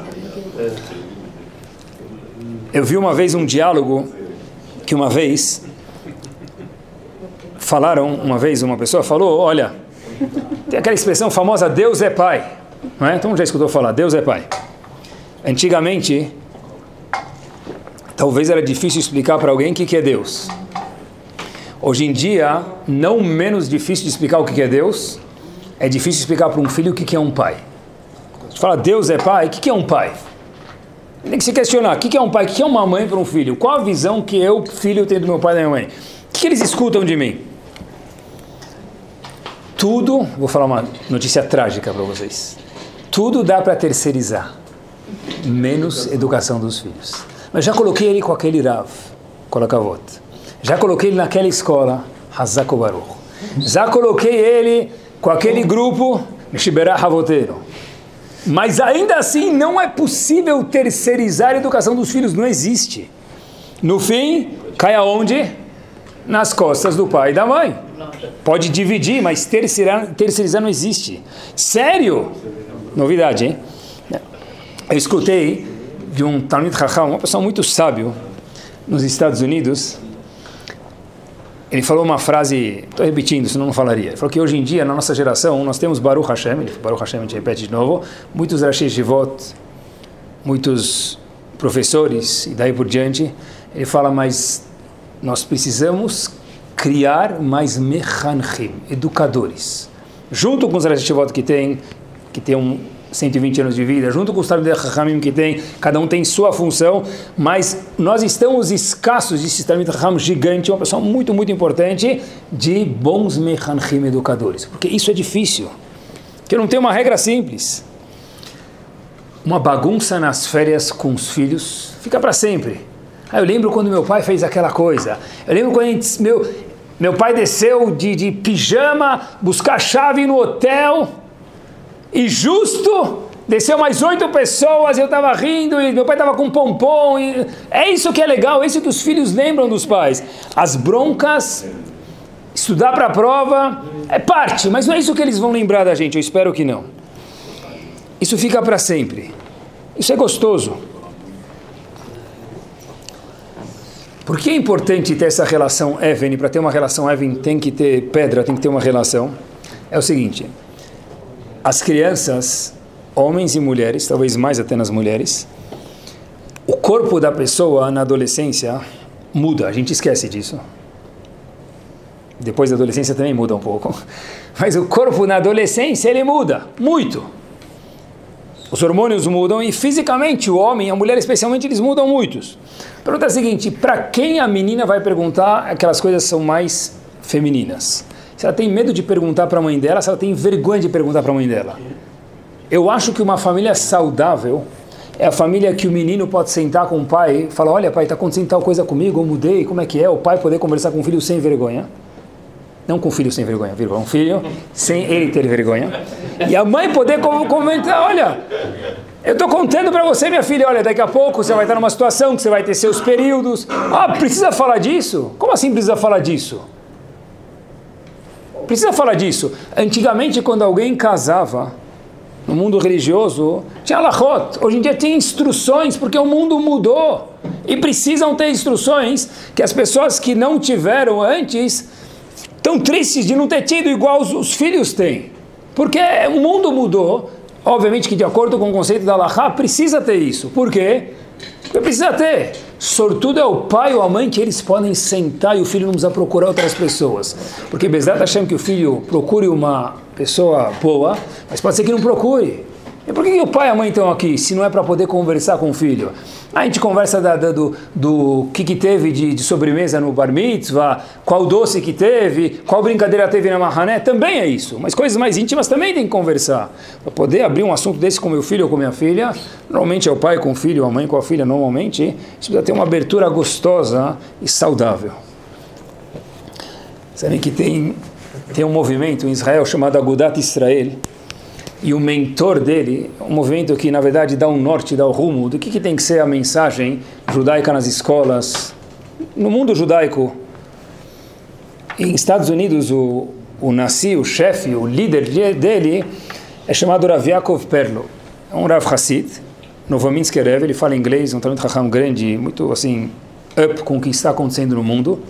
Eu vi uma vez um diálogo que uma vez... uma pessoa falou, olha, tem aquela expressão famosa, Deus é pai, não é? Então já escutou falar, Deus é pai. Antigamente, talvez era difícil explicar para alguém o que é Deus. Hoje em dia, não menos difícil de explicar o que é Deus, é difícil explicar para um filho o que é um pai. Quando você fala Deus é pai, o que é um pai? Tem que se questionar, o que é um pai, o que é uma mãe para um filho? Qual a visão que eu, filho, tenho do meu pai e da minha mãe? O que eles escutam de mim? Tudo, vou falar uma notícia trágica para vocês. Tudo dá para terceirizar. menos educação dos filhos. Mas já coloquei ele com aquele Rav, Kolakavot. Já coloquei ele naquela escola, Hazak Baruch. Já coloquei ele com aquele grupo, Shiberah Havoteiro. Mas ainda assim não é possível terceirizar a educação dos filhos, não existe. No fim, cai aonde? Nas costas do pai e da mãe. Pode dividir, mas terceirizar não existe. Sério? Novidade, hein? Eu escutei de um Talmid Chacham, uma pessoa muito sábio, nos Estados Unidos. Ele falou uma frase, estou repetindo, senão não falaria. Ele falou que hoje em dia, na nossa geração, nós temos Baruch Hashem, Baruch Hashem a gente repete de novo, muitos Rashi Shivot, muitos professores e daí por diante. Ele fala, mas nós precisamos criar mais mechanchim, educadores. Junto com os Rashi Shivot que tem 120 anos de vida, junto com os Talmidei Chachamim que tem, cada um tem sua função, mas nós estamos escassos de Talmidei Chacham gigante, uma pessoa muito, muito importante, de bons mechanchim educadores, porque isso é difícil, porque não tem uma regra simples. Uma bagunça nas férias com os filhos fica para sempre. Eu lembro quando meu pai fez aquela coisa, eu lembro quando meu pai desceu de pijama, buscar chave no hotel, e justo desceu mais 8 pessoas, eu estava rindo, e meu pai estava com pompom. É isso que é legal, é isso que os filhos lembram dos pais. As broncas, estudar para a prova, é parte, mas não é isso que eles vão lembrar da gente, eu espero que não. Isso fica para sempre. Isso é gostoso. Por que é importante ter essa relação Even? Para ter uma relação Even tem que ter pedra, tem que ter uma relação. É o seguinte, as crianças, homens e mulheres, talvez mais até nas mulheres, o corpo da pessoa na adolescência muda, a gente esquece disso. Depois da adolescência também muda um pouco. Mas o corpo na adolescência, ele muda, muito. Os hormônios mudam e fisicamente o homem, a mulher especialmente, eles mudam muitos. A pergunta é a seguinte, para quem a menina vai perguntar aquelas coisas que são mais femininas? Se ela tem medo de perguntar para a mãe dela, se ela tem vergonha de perguntar para a mãe dela. Eu acho que uma família saudável é a família que o menino pode sentar com o pai e falar, olha pai, está acontecendo tal coisa comigo, eu mudei, como é que é? O pai poder conversar com o filho sem vergonha. Não com o filho sem vergonha, um filho sem ele ter vergonha. E a mãe poder comentar, olha, eu estou contando para você, minha filha, olha, daqui a pouco você vai estar numa situação que você vai ter seus períodos. Ah, precisa falar disso? Como assim precisa falar disso? Precisa falar disso. Antigamente, quando alguém casava, no mundo religioso, tinha alahot. Hoje em dia tem instruções, porque o mundo mudou. E precisam ter instruções que as pessoas que não tiveram antes estão tristes de não ter tido igual os filhos têm. Porque o mundo mudou. Obviamente que de acordo com o conceito da alahá, precisa ter isso. Por quê? Porque precisa ter. Sortudo é o pai ou a mãe que eles podem sentar e o filho não precisa procurar outras pessoas. Porque Bezat Hashem que o filho procure uma pessoa boa, mas pode ser que não procure. E por que o pai e a mãe estão aqui, se não é para poder conversar com o filho? A gente conversa do que teve de sobremesa no bar mitzvah, qual doce que teve, qual brincadeira teve na Mahané, também é isso. Mas coisas mais íntimas também tem que conversar. Para poder abrir um assunto desse com meu filho ou com minha filha, normalmente é o pai com o filho, a mãe com a filha, normalmente, isso precisa ter uma abertura gostosa e saudável. Sabem que tem um movimento em Israel chamado Agudat Israel, e o mentor dele, um movimento que na verdade dá um norte, dá o rumo do que tem que ser a mensagem judaica nas escolas, no mundo judaico. E em Estados Unidos, o Nasi, o chefe, o líder dele, é chamado Rav Yaakov Perlo. É um Rav Hassid, Novominsker Rebbe, ele fala inglês, um talento Chacham grande, muito assim, up com o que está acontecendo no mundo.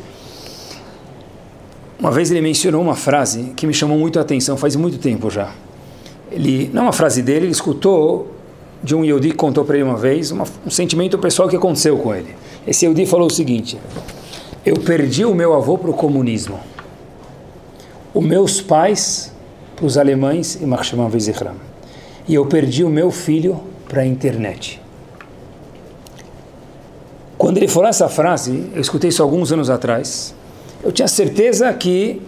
Uma vez ele mencionou uma frase que me chamou muito a atenção, faz muito tempo já. Não é uma frase dele, ele escutou de um Yehudi que contou para ele uma vez um sentimento pessoal que aconteceu com ele. Esse Yehudi falou o seguinte: eu perdi o meu avô para o comunismo, os meus pais para os alemães e Marshman Vezichram, e eu perdi o meu filho para a internet. Quando ele falou essa frase, eu escutei isso alguns anos atrás, eu tinha certeza que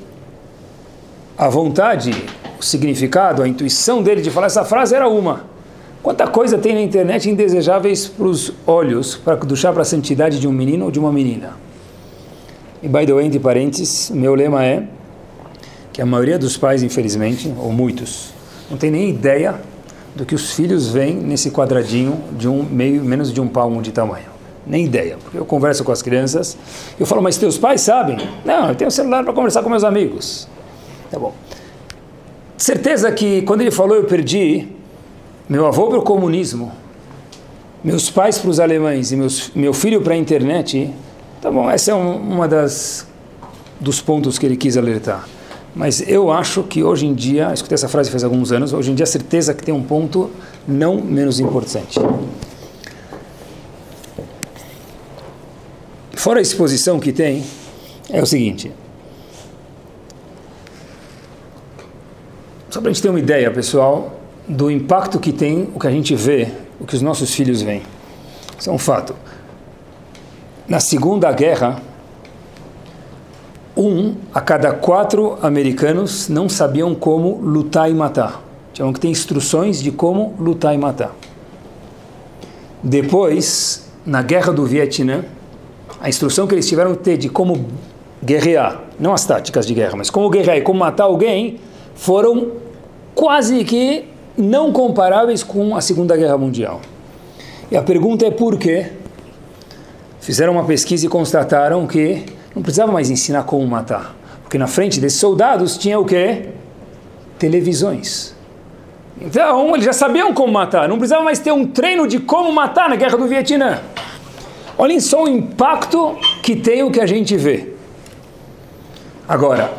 a vontade, o significado, a intuição dele de falar essa frase era uma. Quanta coisa tem na internet indesejáveis para os olhos, para deixar para a santidade de um menino ou de uma menina. E, by the way, entre parênteses, meu lema é que a maioria dos pais, infelizmente, ou muitos, não tem nem ideia do que os filhos veem nesse quadradinho de menos de um palmo de tamanho. Nem ideia. Porque eu converso com as crianças, eu falo, mas teus pais sabem? Não, eu tenho celular para conversar com meus amigos. Tá bom. Certeza que quando ele falou, eu perdi meu avô para o comunismo, meus pais para os alemães e meu filho para a internet. Tá bom, esse é dos pontos que ele quis alertar. Mas eu acho que hoje em dia, eu escutei essa frase faz alguns anos, hoje em dia a certeza que tem um ponto não menos importante. Fora a exposição que tem, é o seguinte. Só para a gente ter uma ideia, pessoal, do impacto que tem o que a gente vê, o que os nossos filhos veem. Isso é um fato. Na Segunda Guerra, 1 a cada 4 americanos não sabiam como lutar e matar. Tinham que ter instruções de como lutar e matar. Depois, na Guerra do Vietnã, a instrução que eles tiveram que ter de como guerrear, não as táticas de guerra, mas como guerrear e como matar alguém, foram quase que não comparáveis com a Segunda Guerra Mundial. E a pergunta é por quê? Fizeram uma pesquisa e constataram que não precisava mais ensinar como matar. Porque na frente desses soldados tinha o quê? Televisões. Então, eles já sabiam como matar. Não precisava mais ter um treino de como matar na Guerra do Vietnã. Olhem só o impacto que tem o que a gente vê. Agora,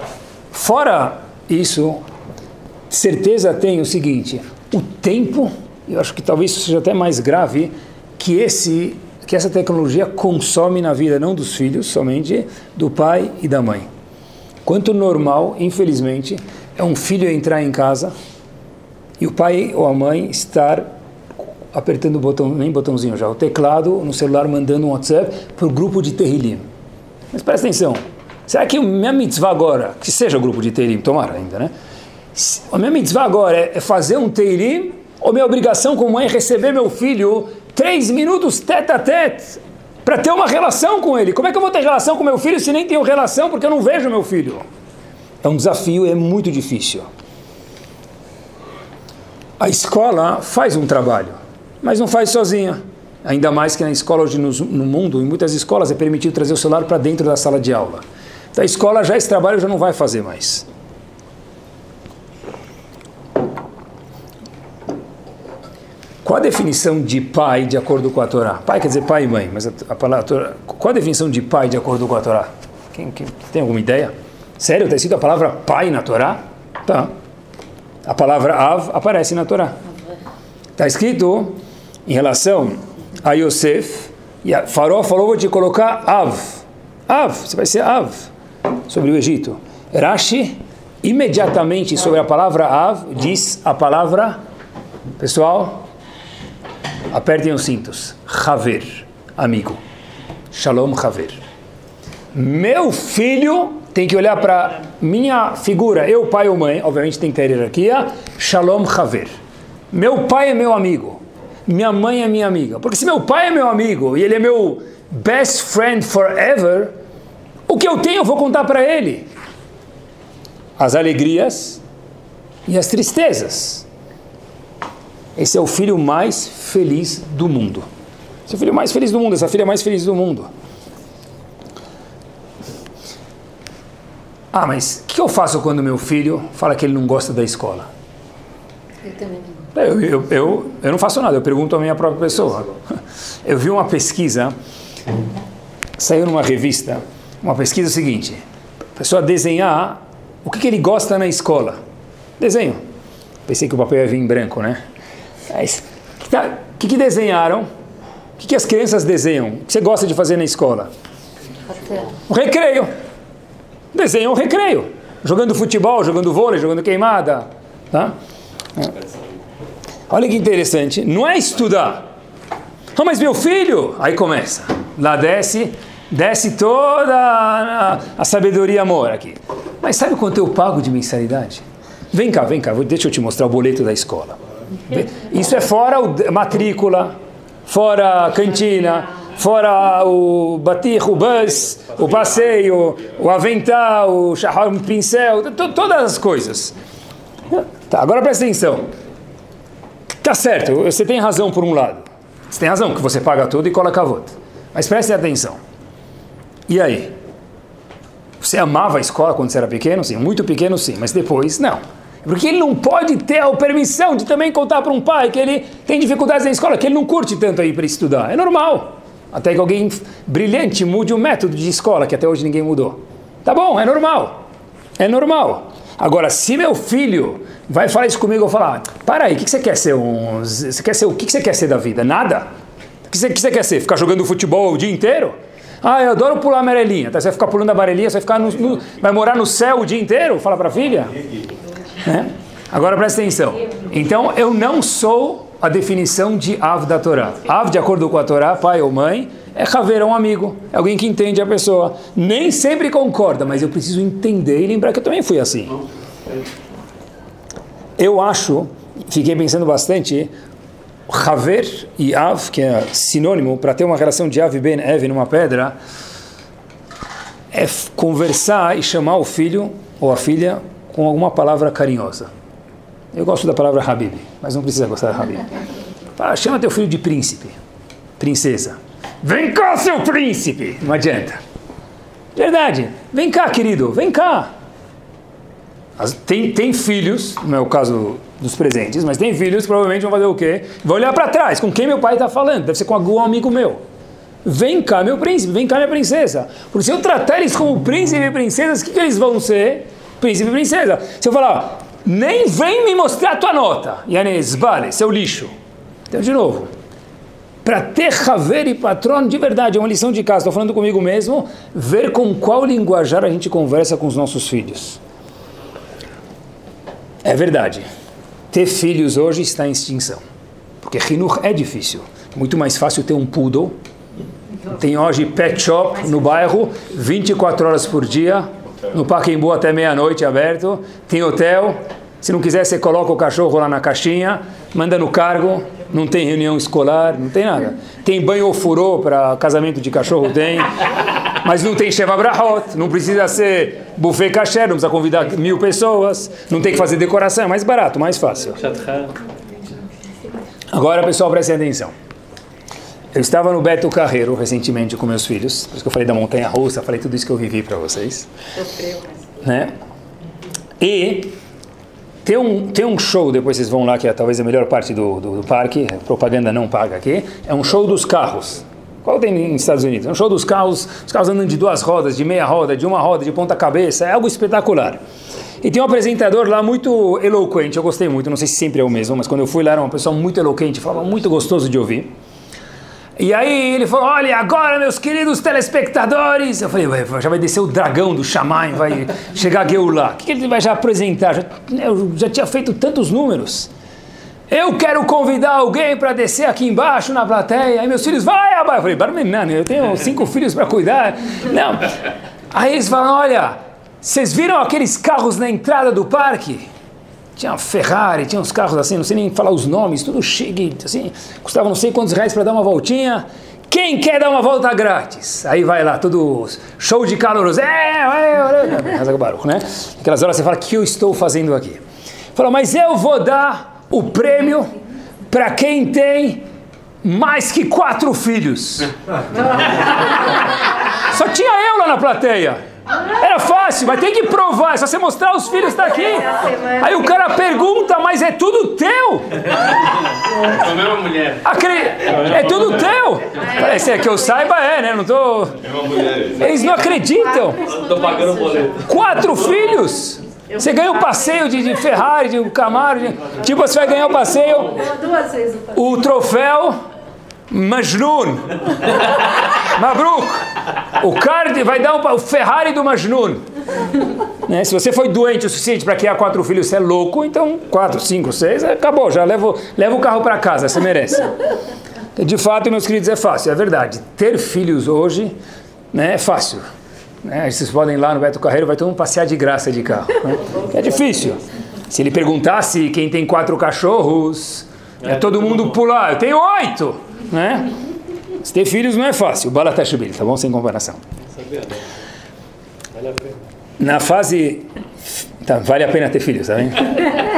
fora isso, certeza tem o seguinte, o tempo, eu acho que talvez isso seja até mais grave, que essa tecnologia consome na vida, não dos filhos, somente do pai e da mãe. Quanto normal, infelizmente, é um filho entrar em casa e o pai ou a mãe estar apertando o botão, nem botãozinho já, o teclado no celular, mandando um WhatsApp para o grupo de Tehillim. Mas presta atenção, será que a minha mitzvah agora, que seja o grupo de Tehillim, tomara ainda, né? A minha mitzvah agora é fazer um Tehillim, ou minha obrigação como mãe é receber meu filho 3 minutos tete a tete para ter uma relação com ele? Como é que eu vou ter relação com meu filho se nem tenho relação porque eu não vejo meu filho? É um desafio, é muito difícil. A escola faz um trabalho, mas não faz sozinha. Ainda mais que na escola hoje no mundo, em muitas escolas é permitido trazer o celular para dentro da sala de aula. Então a escola esse trabalho já não vai fazer mais. Qual a definição de pai de acordo com a Torá? Pai quer dizer pai e mãe, mas a palavra, qual a definição de pai de acordo com a Torá? Quem tem alguma ideia? Sério? Está escrito a palavra pai na Torá? Tá. A palavra Av aparece na Torá. Está escrito em relação a Yosef, e a Faraó falou, vou te colocar Av. Av, você vai ser Av, sobre o Egito. Rashi, imediatamente sobre a palavra Av, diz a palavra, pessoal, apertem os cintos, Haver, amigo. Shalom Haver. Meu filho tem que olhar para minha figura, eu, pai ou mãe, obviamente tem que ter hierarquia, Shalom Haver. Meu pai é meu amigo, minha mãe é minha amiga. Porque se meu pai é meu amigo e ele é meu best friend forever, o que eu tenho eu vou contar para ele. As alegrias e as tristezas. Esse é o filho mais feliz do mundo. Esse é o filho mais feliz do mundo, essa filha mais feliz do mundo. Ah, mas o que eu faço quando meu filho fala que ele não gosta da escola? Eu também não. Eu não faço nada, eu pergunto a minha própria pessoa. Eu vi uma pesquisa, saiu numa revista, uma pesquisa seguinte, a pessoa desenhar o que ele gosta na escola. Desenho. Pensei que o papel ia vir em branco, né? O que desenharam? O que as crianças desenham? O que você gosta de fazer na escola? O recreio. Desenham o recreio. Jogando futebol, jogando vôlei, jogando queimada. Tá? Olha que interessante. Não é estudar. Ah, mas meu filho... Aí começa. Lá desce toda a sabedoria amor aqui. Mas sabe quanto eu pago de mensalidade? Vem cá, deixa eu te mostrar o boleto da escola. Isso é fora a matrícula, fora a cantina, fora o batir, o bus, o passeio, o avental, o pincel, todas as coisas. Tá, agora presta atenção. Tá certo, você tem razão por um lado. Você tem razão que você paga tudo e coloca a volta. Mas preste atenção. E aí? Você amava a escola quando você era pequeno? Sim. Muito pequeno, sim. Mas depois, não. Porque ele não pode ter a permissão de também contar para um pai que ele tem dificuldades na escola, que ele não curte tanto aí para estudar. É normal. Até que alguém brilhante mude o método de escola, que até hoje ninguém mudou. Tá bom, é normal. É normal. Agora, se meu filho vai falar isso comigo, eu falar, para aí, o que você quer ser? Você quer ser o que você quer ser da vida? Nada? O que você quer ser? Ficar jogando futebol o dia inteiro? Ah, eu adoro pular amarelinha. Tá? Você vai ficar pulando a amarelinha, você vai ficar vai morar no céu o dia inteiro? Fala para a filha. Agora presta atenção. Então, eu não sou a definição de Av da Torá. Av, de acordo com a Torá, pai ou mãe, é haver, um amigo. É alguém que entende a pessoa. Nem sempre concorda, mas eu preciso entender e lembrar que eu também fui assim. Eu acho, fiquei pensando bastante, haver e Av, que é sinônimo, para ter uma relação de Av e Ben Ev numa pedra, é conversar e chamar o filho ou a filha com alguma palavra carinhosa. Eu gosto da palavra Habib, mas não precisa gostar da Habib. Chama teu filho de príncipe, princesa. Vem cá, seu príncipe! Não adianta. Verdade. Vem cá, querido, vem cá. Tem filhos, não é o caso dos presentes, mas tem filhos que provavelmente vão fazer o quê? Vão olhar para trás, com quem meu pai está falando. Deve ser com algum amigo meu. Vem cá, meu príncipe, vem cá, minha princesa. Porque se eu tratar eles como príncipe e princesas, o que eles vão ser? Príncipe e princesa. Se eu falar, nem vem me mostrar a tua nota. Yanes, vale, seu lixo. Então, de novo, para ter haver e patrono, de verdade, é uma lição de casa, estou falando comigo mesmo, ver com qual linguajar a gente conversa com os nossos filhos. É verdade, ter filhos hoje está em extinção, porque Hinuch é difícil, muito mais fácil ter um poodle, tem hoje pet shop no bairro, 24 horas por dia, no Pacaembu até meia-noite aberto, tem hotel, se não quiser você coloca o cachorro lá na caixinha, manda no cargo, não tem reunião escolar, não tem nada. Tem banho ou furô para casamento de cachorro, tem, mas não tem Sheva Brahot, não precisa ser buffet kasher, não precisa convidar 1000 pessoas, não tem que fazer decoração, é mais barato, mais fácil. Agora, pessoal, prestem atenção. Eu estava no Beto Carreiro recentemente com meus filhos, por isso que eu falei da montanha-russa, falei tudo isso que eu vivi para vocês. Né? E tem um show, depois vocês vão lá, que é talvez a melhor parte do parque, propaganda não paga aqui, é um show dos carros. Qual tem nos Estados Unidos? É um show dos carros, os carros andando de 2 rodas, de meia roda, de uma roda, de ponta cabeça, é algo espetacular. E tem um apresentador lá muito eloquente, eu gostei muito, não sei se sempre é o mesmo, mas quando eu fui lá era uma pessoa muito eloquente, falava muito gostoso de ouvir. E aí ele falou, olha, agora meus queridos telespectadores, eu falei, já vai descer o dragão do Shammai, vai chegar a Geulah, o que ele vai já apresentar? Eu já tinha feito tantos números. Eu quero convidar alguém para descer aqui embaixo na plateia. Aí meus filhos, vai, Abba. Eu falei, Barmenano, eu tenho 5 filhos para cuidar. Não. Aí eles falam, olha, vocês viram aqueles carros na entrada do parque? Tinha Ferrari, tinha uns carros assim, não sei nem falar os nomes, tudo chique, assim, custava não sei quantos reais para dar uma voltinha. Quem quer dar uma volta grátis? Aí vai lá, todo show de caloroso. Né? Aquelas horas você fala, o que eu estou fazendo aqui? Fala, mas eu vou dar o prêmio para quem tem mais que 4 filhos. Só tinha eu lá na plateia. Era fácil, mas tem que provar, é só você mostrar os filhos, está aqui. Aí o cara pergunta, mas é tudo teu? É a mesma mulher. É tudo teu? Esse é que eu saiba, né? Não tô... Eles não acreditam. Estou pagando o boleto. 4 filhos? Você ganha o passeio de Ferrari, de Camaro, tipo você vai ganhar o passeio, o troféu Majnun, Mabruk, o card vai dar o Ferrari do Majnun. Né? Se você foi doente o suficiente para criar 4 filhos, você é louco, então 4, 5, 6, acabou, já leva o carro para casa, você merece. De fato, meus queridos, é fácil, é verdade. Ter filhos hoje, né, é fácil. Né? Vocês podem ir lá no Beto Carreiro, vai todo mundo passear de graça de carro. Né? É difícil. Se ele perguntasse quem tem 4 cachorros, todo mundo pular. Eu tenho 8, né? Se ter filhos não é fácil. Bala Tashbil, tá bom? Sem comparação. Na fase... Tá, vale a pena ter filhos, tá vendo?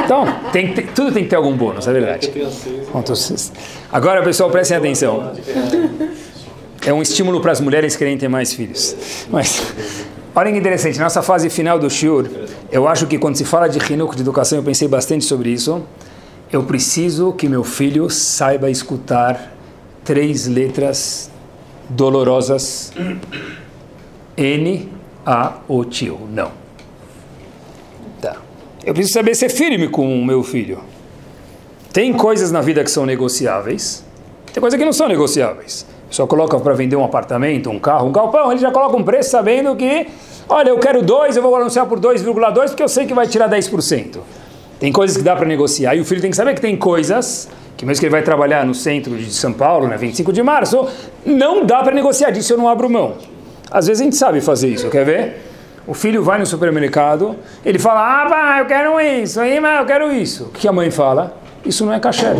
Então, tudo tem que ter algum bônus, é verdade. Agora, pessoal, prestem atenção. É um estímulo para as mulheres quererem ter mais filhos. Mas, olha que interessante, nossa fase final do shiur, eu acho que quando se fala de Hinuk, de educação, eu pensei bastante sobre isso. Eu preciso que meu filho saiba escutar 3 letras dolorosas. N, A, O, tio. Não. Tá. Eu preciso saber ser firme com o meu filho. Tem coisas na vida que são negociáveis. Tem coisas que não são negociáveis. Só coloca para vender um apartamento, um carro, um galpão, ele já coloca um preço sabendo que, olha, eu quero 2, eu vou anunciar por 2,2 porque eu sei que vai tirar 10%. Tem coisas que dá para negociar. E o filho tem que saber que tem coisas que mesmo que ele vai trabalhar no centro de São Paulo, na 25 de março, não dá para negociar, disso eu não abro mão. Às vezes a gente sabe fazer isso, quer ver? O filho vai no supermercado, ele fala, pai, eu quero isso, mas eu quero isso. O que a mãe fala? Isso não é kasher.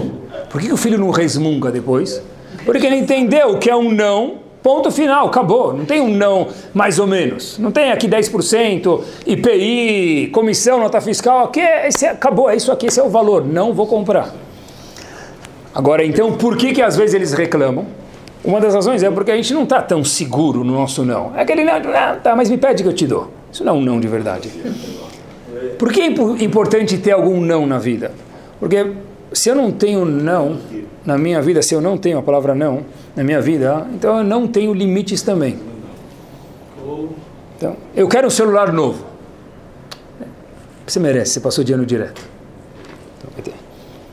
Por que o filho não resmunga depois? Porque ele entendeu que é um não, ponto final, acabou. Não tem um não mais ou menos. Não tem aqui 10%, IPI, comissão, nota fiscal, aqui acabou, é isso aqui, esse é o valor, não vou comprar. Agora, então, por que às vezes eles reclamam? Uma das razões é porque a gente não está tão seguro no nosso não. É aquele não, tá, mas me pede que eu te dou. Isso não é um não de verdade. Por que é importante ter algum não na vida? Porque se eu não tenho não na minha vida, se eu não tenho a palavra não na minha vida, então eu não tenho limites também. Então, eu quero um celular novo. Você merece, você passou de ano direto.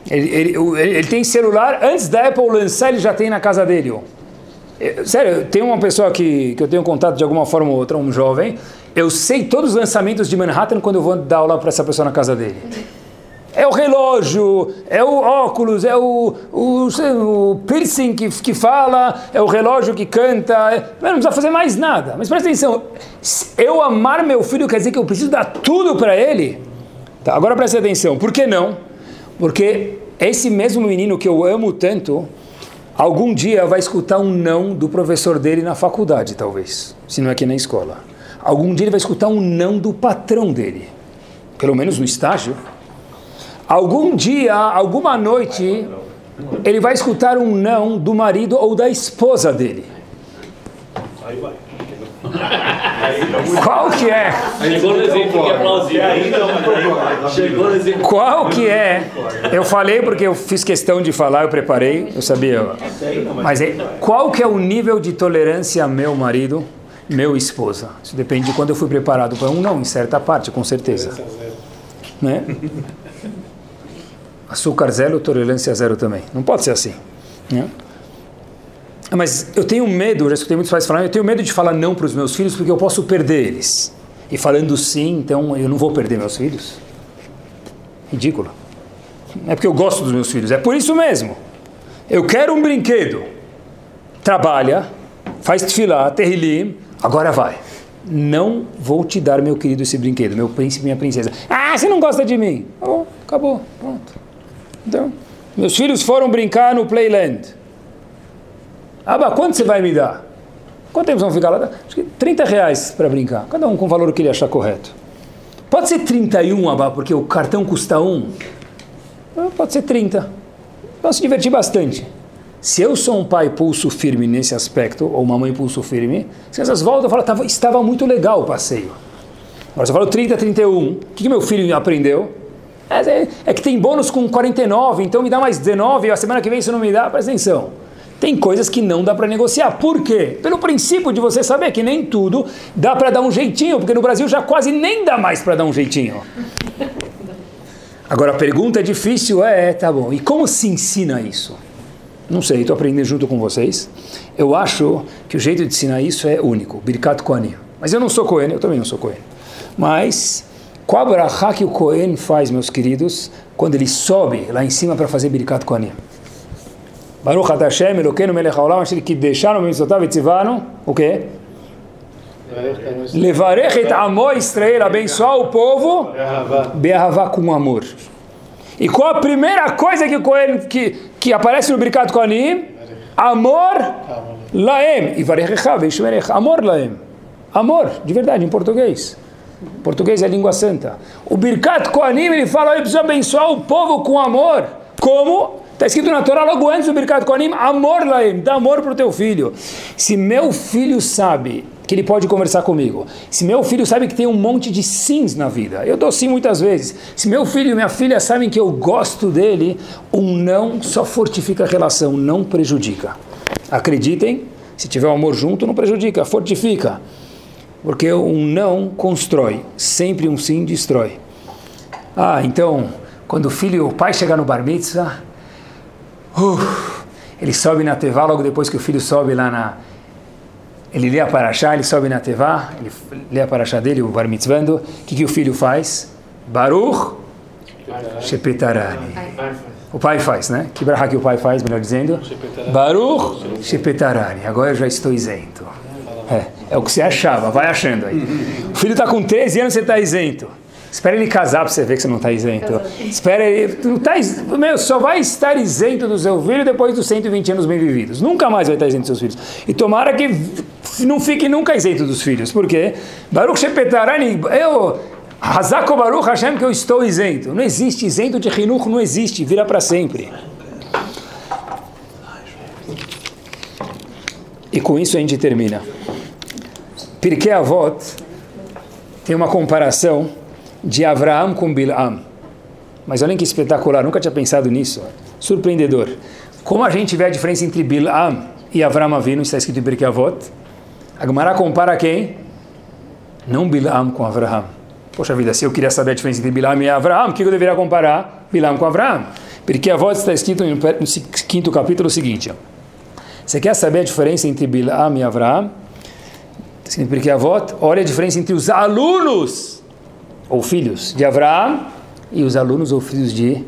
Ele tem celular, antes da Apple lançar, ele já tem na casa dele. Sério, tem uma pessoa que eu tenho contato de alguma forma ou outra, um jovem, eu sei todos os lançamentos de Manhattan quando eu vou dar aula para essa pessoa na casa dele. É o relógio, é o óculos, é o piercing que fala, é o relógio que canta, não precisa fazer mais nada. Mas presta atenção, eu amar meu filho quer dizer que eu preciso dar tudo para ele? Tá, agora presta atenção, por que não? Porque esse mesmo menino que eu amo tanto, algum dia vai escutar um não do professor dele na faculdade, talvez, se não é aqui na escola. Algum dia ele vai escutar um não do patrão dele, pelo menos no estágio. Algum dia, alguma noite, ele vai escutar um não do marido ou da esposa dele. Qual que é? Chegou no exemplo que é plausível. Chegou no exemplo. Qual que é? Eu falei porque eu fiz questão de falar, eu preparei, eu sabia. Mas qual que é o nível de tolerância meu marido, meu esposa? Isso depende de quando eu fui preparado para um não, em certa parte, com certeza. Né? Açúcar zero, tolerância zero também. Não pode ser assim. Né? Mas eu tenho medo, já escutei muitos pais falando, eu tenho medo de falar não para os meus filhos porque eu posso perder eles. E falando sim, então eu não vou perder meus filhos? Ridículo. Não é porque eu gosto dos meus filhos, é por isso mesmo. Eu quero um brinquedo. Trabalha, faz tefilá, terrilim, agora vai. Não vou te dar, meu querido, esse brinquedo, meu príncipe, minha princesa. Ah, você não gosta de mim. Oh, acabou, pronto. Então, meus filhos foram brincar no Playland. Abba, quanto você vai me dar? Quanto tempo vão ficar lá? Acho que R$30 para brincar. Cada um com o valor que ele achar correto. Pode ser 31, Abba, porque o cartão custa 1. Pode ser 30. Vão se divertir bastante. Se eu sou um pai pulso firme nesse aspecto, ou uma mãe pulso firme, se essas voltam, eu falo, estava muito legal o passeio. Agora você falou 30, 31. O que meu filho aprendeu? É que tem bônus com 49, então me dá mais 19, a semana que vem você não me dá, presta atenção. Tem coisas que não dá para negociar. Por quê? Pelo princípio de você saber que nem tudo dá para dar um jeitinho, porque no Brasil já quase nem dá mais para dar um jeitinho. Agora a pergunta difícil tá bom, e como se ensina isso? Não sei, estou aprendendo junto com vocês. Eu acho que o jeito de ensinar isso é único, Birkat Kohanim. Mas eu não sou Kohen, eu também não sou Kohen. Mas qual a brachá que o Kohen faz, meus queridos, quando ele sobe lá em cima para fazer Birkat Kohanim? Baruch Hashem, Elokeinu melech haolam, asher kideshanu b'mitzvotav v'tzivanu, o quê? Levarech et amo Israel, abençoar o povo, be'ahavá, com amor. E qual a primeira coisa que aparece no Birkat Kohanim? Amor laem. E varechecha veishmerech. Amor laem. Amor, de verdade, em português. Português é a língua santa. O Birkat Kohanim, ele fala, eu preciso abençoar o povo com amor. Como? Está escrito na Torá logo antes do Birkat Kohanim, amor laem, dá amor para o teu filho. Se meu filho sabe que ele pode conversar comigo, se meu filho sabe que tem um monte de sims na vida, eu dou sim muitas vezes, se meu filho e minha filha sabem que eu gosto dele, um não só fortifica a relação, não prejudica. Acreditem, se tiver um amor junto, não prejudica, fortifica. Porque um não constrói, sempre um sim destrói. Então, quando o pai chegar no Bar Mitzvah, ele sobe na Tevá, logo depois que o filho sobe lá ele lê a Parashá, ele sobe na Tevá, ele lê a Parashá dele, o Bar Mitzvando, o que o filho faz? Baruch Shepetarani. O pai faz, né? Que brahá que o pai faz, melhor dizendo? Baruch Shepetarani. Agora eu já estou isento. É o que você achava, vai achando aí. O filho está com 13 anos, você está isento. Espera ele casar para você ver que você não está isento. Espera ele. Só vai estar isento do seu filho depois dos 120 anos bem vividos. Nunca mais vai estar isento dos seus filhos. E tomara que não fique nunca isento dos filhos. Por quê? Baruch Shepetarani, Hazako Baruch Hashem, que eu estou isento. Não existe isento de Hinuch, não existe, vira para sempre. E com isso a gente termina. Pirkei Avot tem uma comparação de Avraham com Bilam. Mas olhem que espetacular, nunca tinha pensado nisso. Surpreendedor. Como a gente vê a diferença entre Bilam e Avraham Avinu, está escrito em Pirkei Avot. A Gemara compara quem? Não Bilam com Avraham. Poxa vida, se eu queria saber a diferença entre Bilam e Avraham, o que eu deveria comparar? Bilam com Avraham. Pirkei Avot está escrito no 5º capítulo o seguinte. Você quer saber a diferença entre Bilam e Avraham? Porque Avot, olha a diferença entre os alunos ou filhos de Avraham e os alunos ou filhos de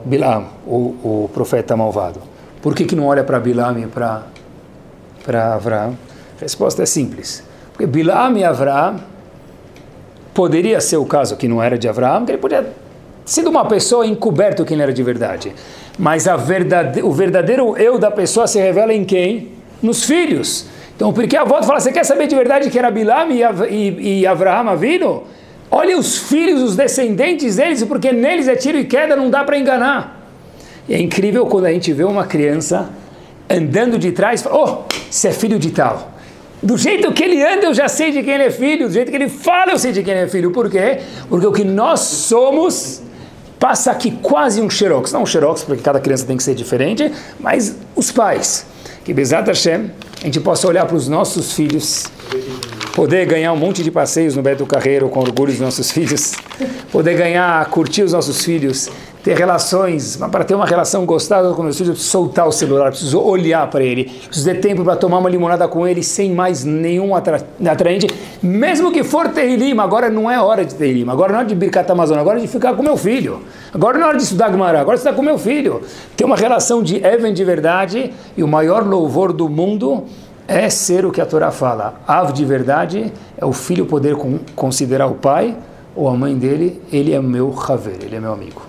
Bilam, o profeta malvado. Por que não olha para Bilam e para Avraham? A resposta é simples. Porque Bilam e Avraham poderia ser o caso que não era de Avraham, que ele podia ter sido uma pessoa encoberto quem era de verdade. Mas o verdadeiro eu da pessoa se revela em quem? Nos filhos. Então, porque a avó fala, você quer saber de verdade que era Bilam e Avraham Avinu? Olha os filhos, os descendentes deles, porque neles é tiro e queda, não dá para enganar. E é incrível quando a gente vê uma criança andando de trás, fala, você é filho de tal. Do jeito que ele anda, eu já sei de quem ele é filho. Do jeito que ele fala, eu sei de quem ele é filho. Por quê? Porque o que nós somos passa aqui quase um xerox. Não um xerox, porque cada criança tem que ser diferente, mas os pais. Que Bezat Hashem, a gente possa olhar para os nossos filhos, poder ganhar um monte de passeios no Beto Carreiro com orgulho dos nossos filhos, poder curtir os nossos filhos, ter relações, mas para ter uma relação gostosa com meus filhos, eu preciso soltar o celular, preciso olhar para ele, preciso ter tempo para tomar uma limonada com ele sem mais nenhum atraente, mesmo que for Tehillim, agora não é hora de Tehillim, agora não é hora de Birkat Hamazon, agora é de ficar com meu filho, agora não é hora de estudar Gemara, agora você está com meu filho. Ter uma relação de Even de verdade, e o maior louvor do mundo é ser o que a Torá fala. Av de verdade é o filho poder considerar o pai ou a mãe dele, ele é meu haver, ele é meu amigo.